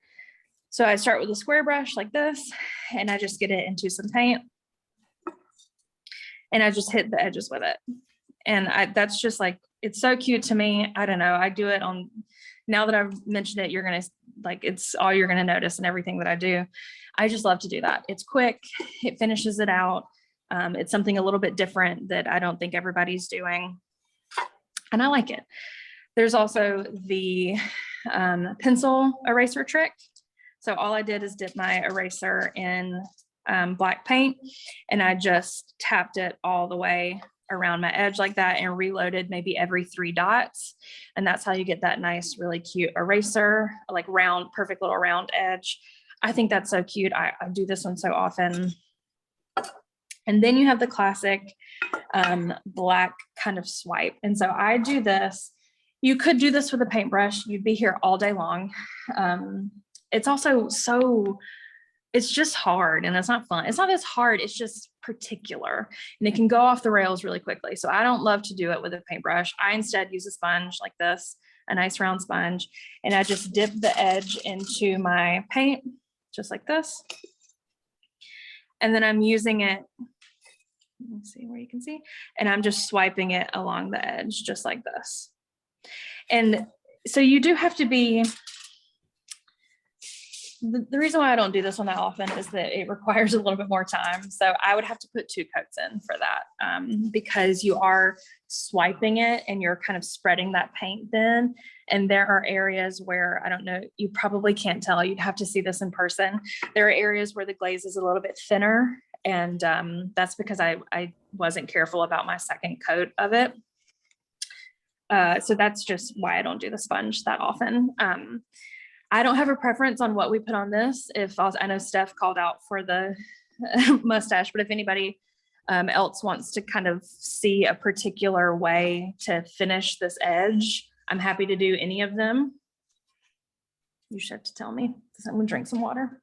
So I start with a square brush like this, and I just get it into some paint. And I just hit the edges with it. And that's just like, it's so cute to me. I don't know. I do it on, now that I've mentioned it, you're going to like, it's all you're going to notice in everything that I do. I just love to do that. It's quick. It finishes it out. It's something a little bit different that I don't think everybody's doing. And I like it. There's also the pencil eraser trick. So all I did is dip my eraser in black paint, and I just tapped it all the way around my edge like that and reloaded maybe every 3 dots. And that's how you get that nice, really cute eraser, like round, perfect little round edge. I think that's so cute. I do this one so often. And then you have the classic black kind of swipe. And so I do this. You could do this with a paintbrush. You'd be here all day long. It's also it's just hard, and it's not fun. It's not as hard. It's just particular, and it can go off the rails really quickly. So I don't love to do it with a paintbrush. I instead use a sponge like this, a nice round sponge, and I just dip the edge into my paint just like this. And then I'm using it, let me see where you can see, and I'm just swiping it along the edge just like this. And so you do have to be, the reason why I don't do this one that often is that it requires a little bit more time. So I would have to put 2 coats in for that, because you are swiping it and you're kind of spreading that paint thin. And there are areas where, I don't know, you probably can't tell, you'd have to see this in person. There are areas where the glaze is a little bit thinner. And that's because I wasn't careful about my second coat of it. So that's just why I don't do the sponge that often. I don't have a preference on what we put on this. I know Steph called out for the mustache, but if anybody else wants to kind of see a particular way to finish this edge, I'm happy to do any of them. You should have to tell me, because I'm gonna drink some water.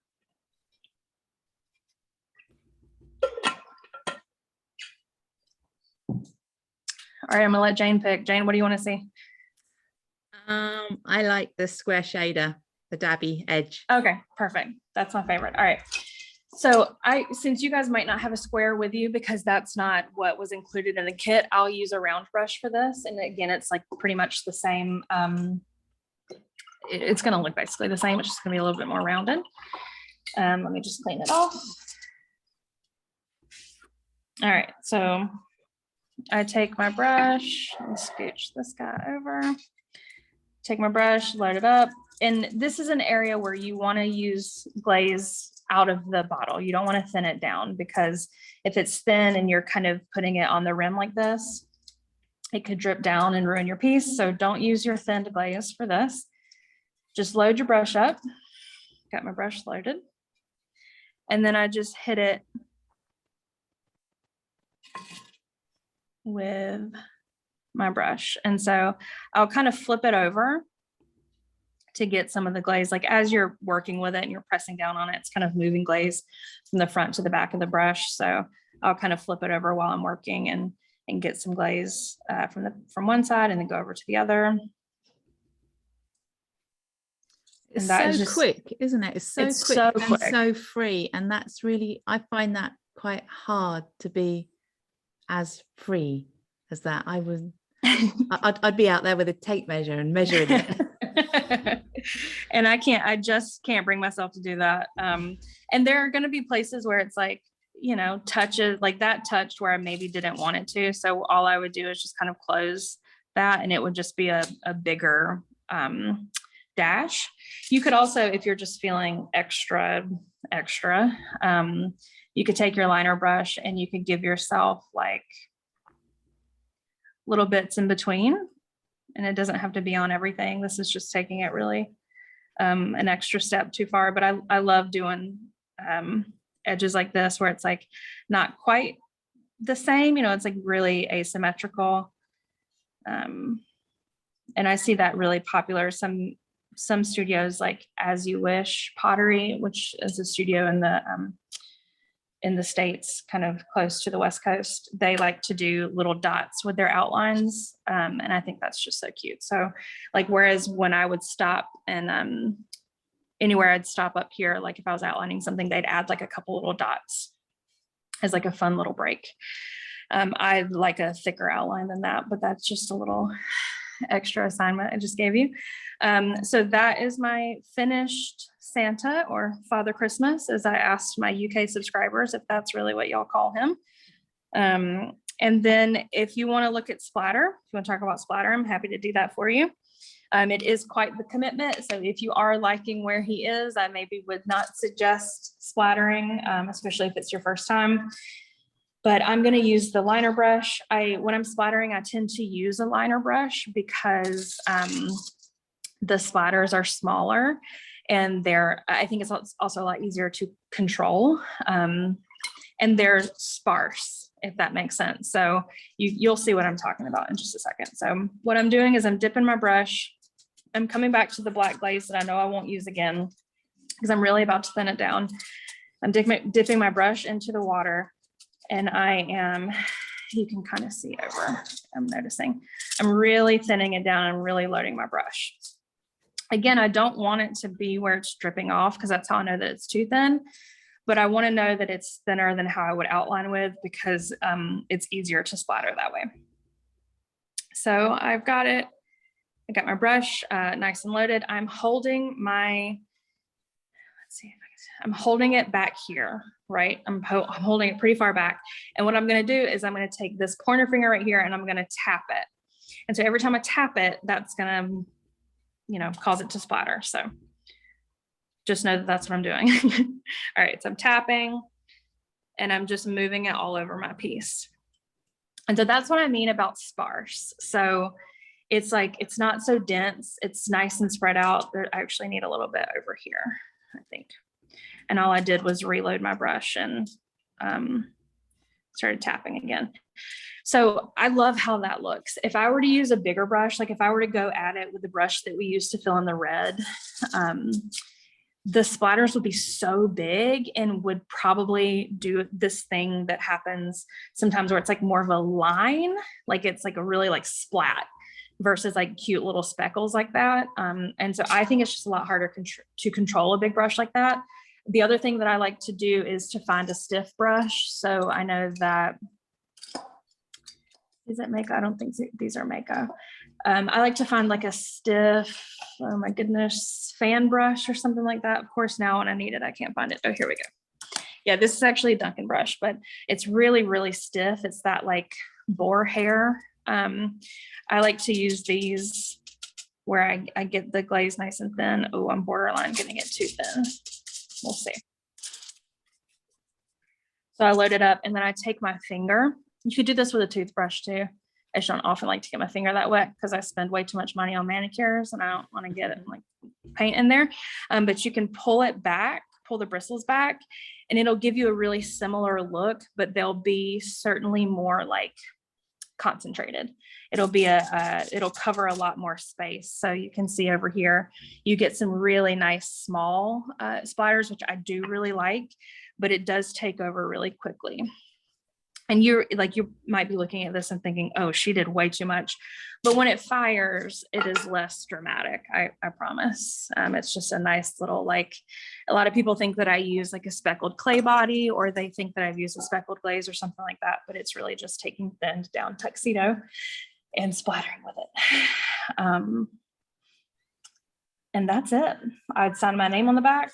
All right, I'm gonna let Jane pick. Jane, what do you want to see? I like the square shader, the dabby edge. Okay, perfect. That's my favorite. All right. So since you guys might not have a square with you because that's not what was included in the kit, I'll use a round brush for this. And again, it's like pretty much the same. It's going to look basically the same. It's just going to be a little bit more rounded. Let me just clean it off. All right. So I take my brush and scooch this guy over. Take my brush, load it up. And this is an area where you want to use glaze out of the bottle. You don't want to thin it down, because if it's thin and you're kind of putting it on the rim like this, it could drip down and ruin your piece. So don't use your thinned glaze for this. Just load your brush up. Got my brush loaded. And then I just hit it with my brush. And so I'll kind of flip it over to get some of the glaze. Like as you're working with it and you're pressing down on it, it's kind of moving glaze from the front to the back of the brush. So I'll kind of flip it over while I'm working and get some glaze from one side and then go over to the other. It's so quick, isn't it? It's so quick and so free. And that's really, I find that quite hard to be as free as that. I'd be out there with a tape measure and measuring it. And I just can't bring myself to do that. And there are going to be places where it's like, you know, touches like that touched where I maybe didn't want it to. So all I would do is just kind of close that, and it would just be a bigger dash. You could also, if you're just feeling extra, you could take your liner brush and you could give yourself like little bits in between, and it doesn't have to be on everything. This is just taking it really an extra step too far. But I love doing edges like this where it's like not quite the same, you know, it's like really asymmetrical. And I see that really popular. Some studios like As You Wish Pottery, which is a studio in the in the States, kind of close to the West Coast, they like to do little dots with their outlines. And I think that's just so cute. So like, whereas when I would stop and anywhere I'd stop up here, like if I was outlining something, they'd add like a couple little dots as like a fun little break. I like a thicker outline than that, but that's just a little extra assignment I just gave you. So that is my finished Santa, or Father Christmas, as I asked my UK subscribers if that's really what y'all call him. And then if you want to look at splatter, if you want to talk about splatter, I'm happy to do that for you. It is quite the commitment. So if you are liking where he is, I maybe would not suggest splattering, especially if it's your first time. But I'm going to use the liner brush. When I'm splattering, I tend to use a liner brush because the splatters are smaller, and I think it's also a lot easier to control, and they're sparse, if that makes sense. So you'll see what I'm talking about in just a second. So what I'm doing is I'm dipping my brush. I'm coming back to the black glaze that I know I won't use again because I'm really about to thin it down. I'm dipping my brush into the water, and you can kind of see over, I'm noticing, I'm really thinning it down and really loading my brush. Again, I don't want it to be where it's dripping off because that's how I know that it's too thin, but I want to know that it's thinner than how I would outline with, because it's easier to splatter that way. So I've got it. I got my brush nice and loaded. I'm holding I'm holding it back here, right? I'm holding it pretty far back. And what I'm going to do is I'm going to take this pointer finger right here and I'm going to tap it. And so every time I tap it, that's going to, cause it to splatter. So just know that that's what I'm doing. All right. So I'm tapping and I'm just moving it all over my piece. And so that's what I mean about sparse. So it's like, it's not so dense. It's nice and spread out. I actually need a little bit over here, I think. And all I did was reload my brush and started tapping again. So I love how that looks. If I were to use a bigger brush, like if I were to go at it with the brush that we used to fill in the red, the splatters would be so big and would probably do this thing that happens sometimes where it's like more of a line, like it's like a really like splat versus like cute little speckles like that. And so I think it's just a lot harder to control a big brush like that. The other thing that I like to do is to find a stiff brush. So I know that, is it Mako? I don't think these are Mako. I like to find like a stiff, oh my goodness, fan brush or something like that. Of course, now when I need it, I can't find it. Oh, here we go. Yeah, this is actually a Duncan brush, but it's really, really stiff. It's that like boar hair. I like to use these where I get the glaze nice and thin. Oh, I'm borderline getting it too thin. We'll see. So I load it up and then I take my finger. You could do this with a toothbrush too. I just don't often like to get my finger that wet because I spend way too much money on manicures and I don't want to get it like paint in there. But you can pull it back, pull the bristles back, and it'll give you a really similar look, but they'll be certainly more like concentrated. It'll be it'll cover a lot more space. So you can see over here, you get some really nice small splatters, which I do really like, but it does take over really quickly. And you might be looking at this and thinking, oh, she did way too much. But when it fires, it is less dramatic. I promise. It's just a nice little, like, a lot of people think that I use like a speckled clay body, or they think that I've used a speckled glaze or something like that. But it's really just taking thinned down tuxedo and splattering with it. And that's it. I'd sign my name on the back.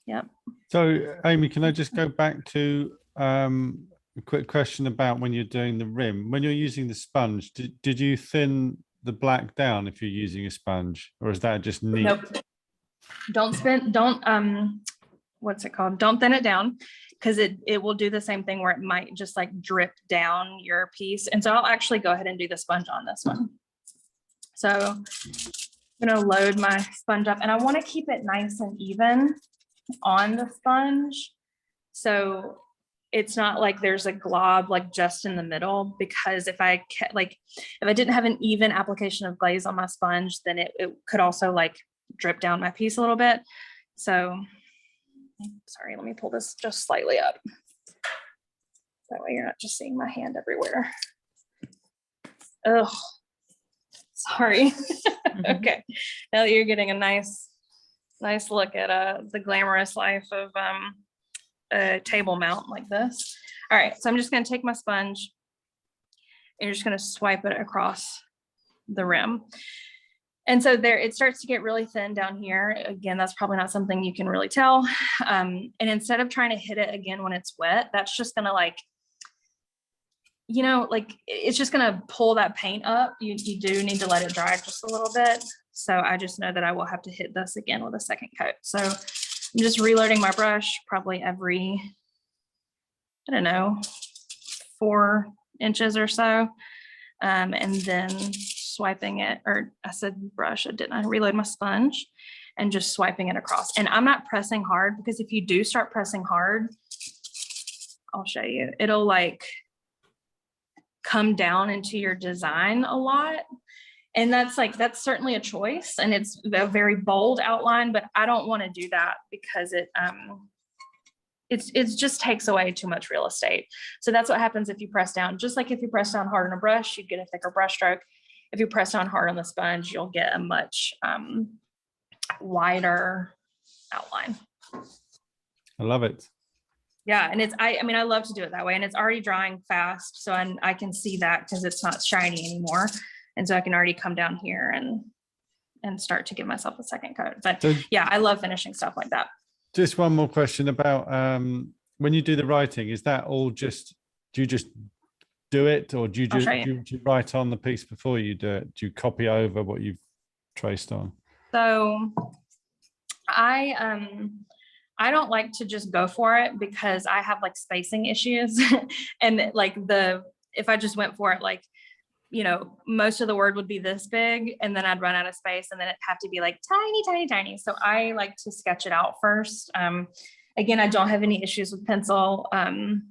Yep. So, Amy, can I just go back to a quick question about when you're doing the rim? When you're using the sponge, did you thin the black down if you're using a sponge, or is that just neat? Nope. Don't what's it called? Don't thin it down, because it will do the same thing where it might just like drip down your piece. And so I'll actually go ahead and do the sponge on this one. So I'm going to load my sponge up, and I want to keep it nice and even on the sponge. So it's not like there's a glob like just in the middle, because if I didn't have an even application of glaze on my sponge, then it could also like drip down my piece a little bit. So sorry, let me pull this just slightly up. That way you're not just seeing my hand everywhere. Oh, sorry. Okay, now that you're getting a nice look at the glamorous life of a table mount like this. All right, so I'm just gonna take my sponge and you're just gonna swipe it across the rim. And so there, it starts to get really thin down here. Again, that's probably not something you can really tell. And instead of trying to hit it again when it's wet, that's just gonna like, you know, like it's just gonna pull that paint up. You do need to let it dry just a little bit. So I just know that I will have to hit this again with a second coat. So I'm just reloading my brush probably every, I don't know, 4 inches or so. And then swiping it, or I said brush, I didn't. I reload my sponge and just swiping it across. And I'm not pressing hard, because if you do start pressing hard, I'll show you, it'll like come down into your design a lot. And that's certainly a choice, and it's a very bold outline, but I don't want to do that because it just takes away too much real estate. So that's what happens if you press down. Just like if you press down hard on a brush, you'd get a thicker brush stroke. If you press down hard on the sponge, you'll get a much wider outline. I love it. Yeah, and I mean, I love to do it that way, and it's already drying fast, so I can see that because it's not shiny anymore, and so I can already come down here and start to give myself a second coat. But So, yeah, I love finishing stuff like that. just one more question about when you do the writing, is that all just, do you just do it, or do you write on the piece before you do it? Do you copy over what you've traced on? So I don't like to just go for it, because I have like spacing issues. And like if I just went for it, like, you know, most of the word would be this big, and then I'd run out of space, and then it'd have to be like tiny, tiny, tiny. So I like to sketch it out first. Again, I don't have any issues with pencil.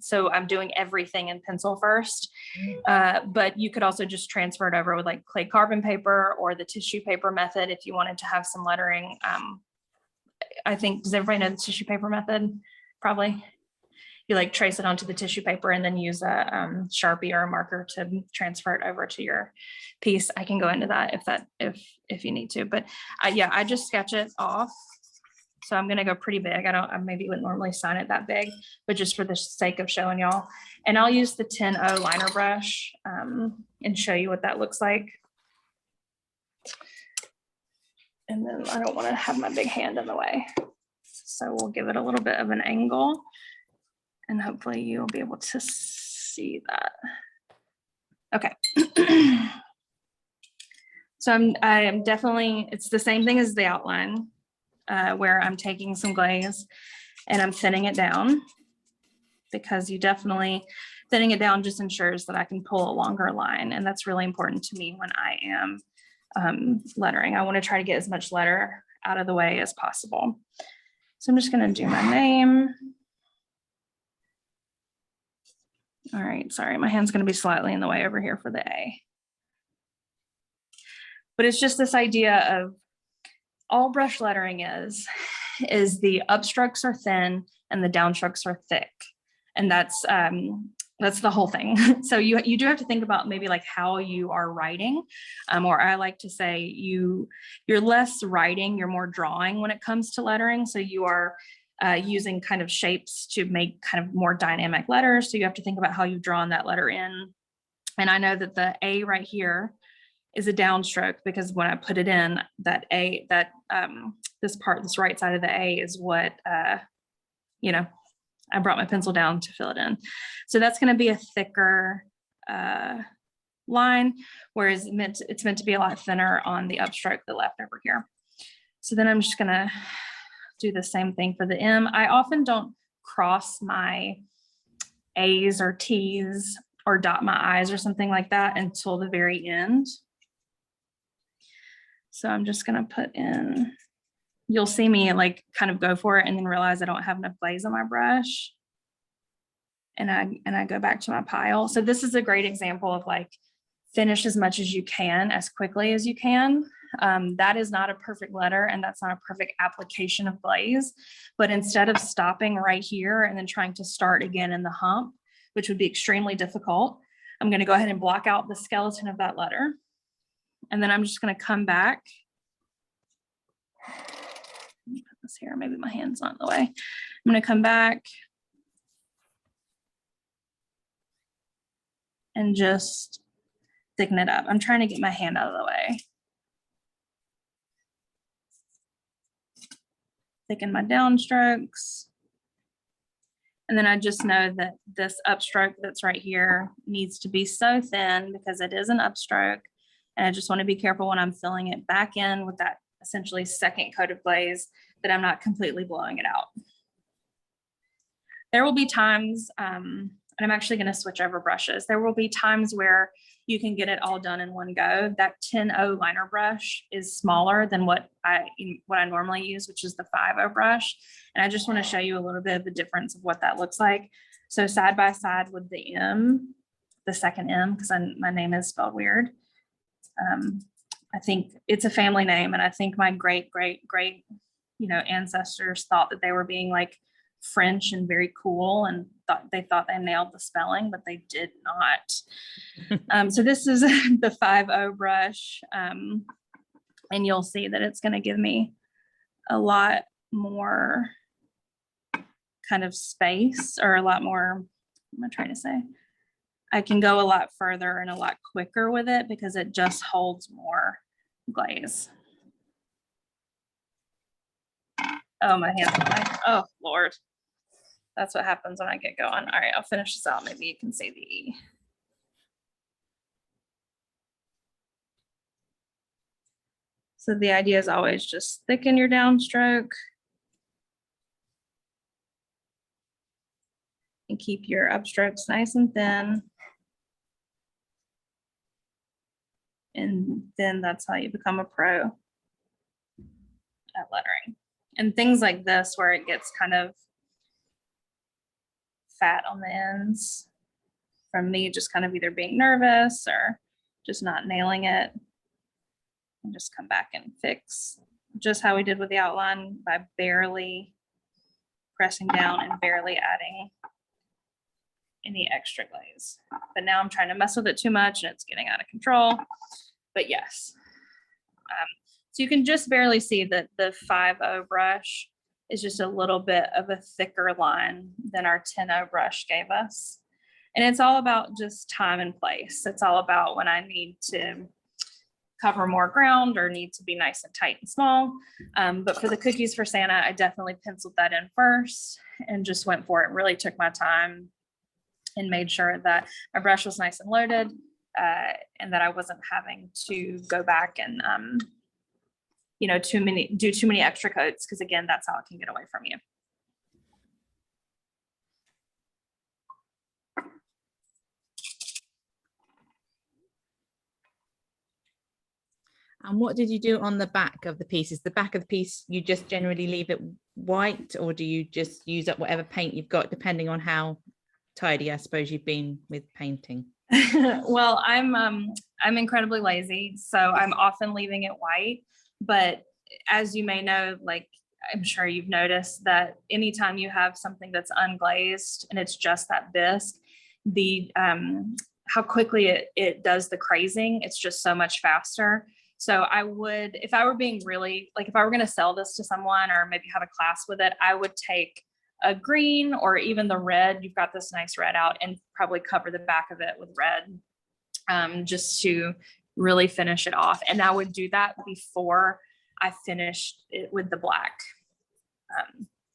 So I'm doing everything in pencil first. But you could also just transfer it over with like clay carbon paper or the tissue paper method if you wanted to have some lettering. I think, does everybody know the tissue paper method? Probably. You like trace it onto the tissue paper and then use a Sharpie or a marker to transfer it over to your piece. I can go into that if you need to, but yeah, I just sketch it off. So I'm gonna go pretty big. I maybe wouldn't normally sign it that big, but just for the sake of showing y'all. And I'll use the 10-0 liner brush and show you what that looks like. And then I don't want to have my big hand in the way. So we'll give it a little bit of an angle, and hopefully you'll be able to see that. Okay. So I am definitely, it's the same thing as the outline, where I'm taking some glaze and I'm thinning it down, because you definitely, thinning it down just ensures that I can pull a longer line. And that's really important to me when I am lettering. I want to try to get as much letter out of the way as possible. So I'm just going to do my name. All right, sorry, my hand's going to be slightly in the way over here for the A. But it's just this idea of all brush lettering is the upstrokes are thin and the downstrokes are thick. And that's the whole thing. So you do have to think about maybe like how you are writing, or I like to say you're less writing, you're more drawing when it comes to lettering. So you are using kind of shapes to make kind of more dynamic letters. So you have to think about how you've drawn that letter in. And I know that the A right here is a downstroke, because when I put it in, that A, this right side of the A is what, I brought my pencil down to fill it in. So that's going to be a thicker line, whereas it's meant to be a lot thinner on the upstroke, the left over here. So then I'm just going to do the same thing for the M. I often don't cross my A's or T's or dot my I's or something like that until the very end. So I'm just going to put in, you'll see me like kind of go for it and then realize I don't have enough glaze on my brush. And I go back to my pile. So this is a great example of like, finish as much as you can, as quickly as you can. That is not a perfect letter, and that's not a perfect application of glaze. But instead of stopping right here and then trying to start again in the hump, which would be extremely difficult, I'm going to go ahead and block out the skeleton of that letter. And then I'm just going to come back. Let me put this here. Maybe my hand's not in the way. I'm going to come back and just thicken it up. I'm trying to get my hand out of the way. Thicken my downstrokes. And then I just know that this upstroke that's right here needs to be so thin because it is an upstroke. And I just want to be careful when I'm filling it back in with that essentially second coat of glaze that I'm not completely blowing it out. There will be times, and I'm actually going to switch over brushes. There will be times where you can get it all done in one go. That 10-0 liner brush is smaller than what I normally use, which is the 5-0 brush. And I just want to show you a little bit of the difference of what that looks like. So side by side with the M, the second M, because my name is spelled weird. I think it's a family name, and I think my great ancestors thought that they were being like French and very cool, and thought they nailed the spelling, but they did not. So this is the 5-0 brush, and you'll see that it's going to give me a lot more kind of space, or a lot more, what am I trying to say? I can go a lot further and a lot quicker with it because it just holds more glaze. Oh, my hand's on my, oh, Lord. That's what happens when I get going. All right, I'll finish this out. Maybe you can see the E. So the idea is always just thicken your downstroke and keep your upstrokes nice and thin. And then that's how you become a pro at lettering. And things like this, where it gets kind of fat on the ends from me just kind of either being nervous or just not nailing it, and just come back and fix just how we did with the outline, by barely pressing down and barely adding any extra glaze. But now I'm trying to mess with it too much and it's getting out of control. But yes, so you can just barely see that the 5-0 brush is just a little bit of a thicker line than our 10-0 brush gave us. And it's all about just time and place. It's all about when I need to cover more ground or need to be nice and tight and small. But for the cookies for Santa, I definitely penciled that in first and just went for it, really took my time and made sure that my brush was nice and loaded, and that I wasn't having to go back and do too many extra coats, because again, that's how it can get away from you. And what did you do on the back of the piece? Is the back of the piece, you just generally leave it white, or do you just use up whatever paint you've got, depending on how tidy I suppose you've been with painting? Well, I'm incredibly lazy, so I'm often leaving it white. But as you may know, like I'm sure you've noticed, that anytime you have something that's unglazed and it's just that bisque, the how quickly it does the crazing, it's just so much faster. So I would, if I were being really, like if I were going to sell this to someone or maybe have a class with it, I would take a green or even the red. You've got this nice red out, and probably cover the back of it with red, just to really finish it off. And I would do that before I finished it with the black.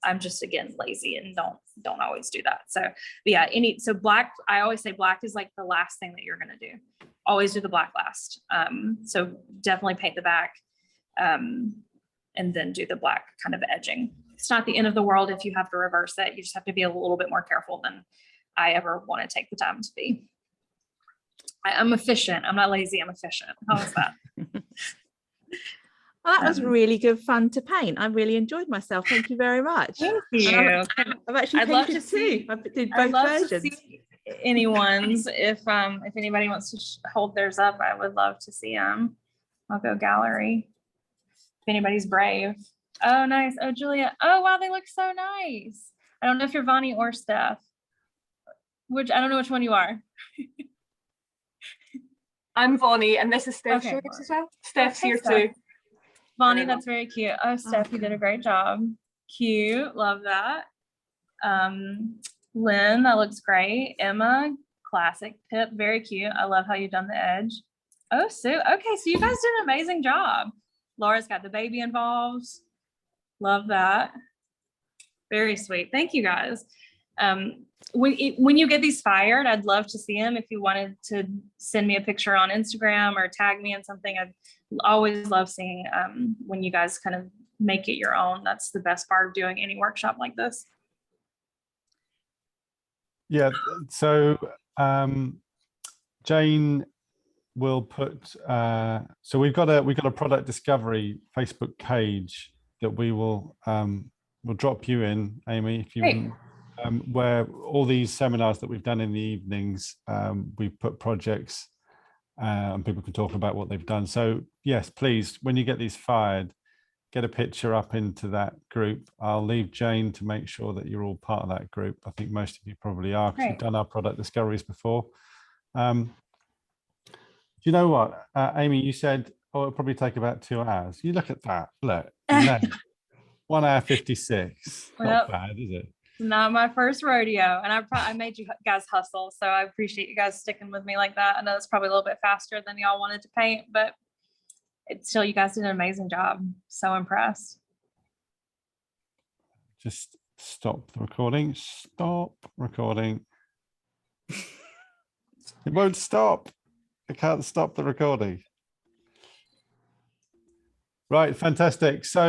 I'm just, again, lazy and don't always do that. So yeah, so black, I always say black is like the last thing that you're going to do. Always do the black last. So definitely paint the back, and then do the black kind of edging. It's not the end of the world if you have to reverse it. You just have to be a little bit more careful than I ever want to take the time to be. I'm efficient. I'm not lazy. I'm efficient. How was that? Well, that was really good fun to paint. I really enjoyed myself. Thank you very much. Thank you. I've actually I'd love painted to too. see. I did both versions. To see anyone's. If anybody wants to hold theirs up, I would love to see them. I'll go gallery. If anybody's brave. Oh, nice. Oh, Julia. Oh, wow, they look so nice. I don't know if you're Vonnie or Steph. I don't know which one you are. I'm Vonnie, and this is Steph's Okay, yours as well. Steph's Hey, here Steph. too. Vonnie, that's very cute. Oh, Steph, you did a great job. Cute. Love that. Lynn, that looks great. Emma, classic tip. Very cute. I love how you've done the edge. Oh, Sue. Okay, so you guys did an amazing job. Laura's got the baby involved. Love that. Very sweet. Thank you guys. When you get these fired, I'd love to see them. If you wanted to send me a picture on Instagram or tag me in something, I'd always love seeing when you guys kind of make it your own. That's the best part of doing any workshop like this. Yeah, so Jane will put so we've got a product discovery Facebook page that we'll drop you in, Amy, if you wouldn't, where all these seminars that we've done in the evenings, we've put projects and people can talk about what they've done. So yes, please, when you get these fired, get a picture up into that group. I'll leave Jane to make sure that you're all part of that group. I think most of you probably are, because we've done our product discoveries before. Do you know what, Amy, you said, oh, it'll probably take about 2 hours. You look at that, look, no, 1 hour 56. Not bad, is it? Not my first rodeo, and I made you guys hustle, so I appreciate you guys sticking with me like that. I know it's probably a little bit faster than y'all wanted to paint, but it's still, you guys did an amazing job. So impressed. Just stop the recording. Stop recording. It won't stop. I can't stop the recording. Right, fantastic. So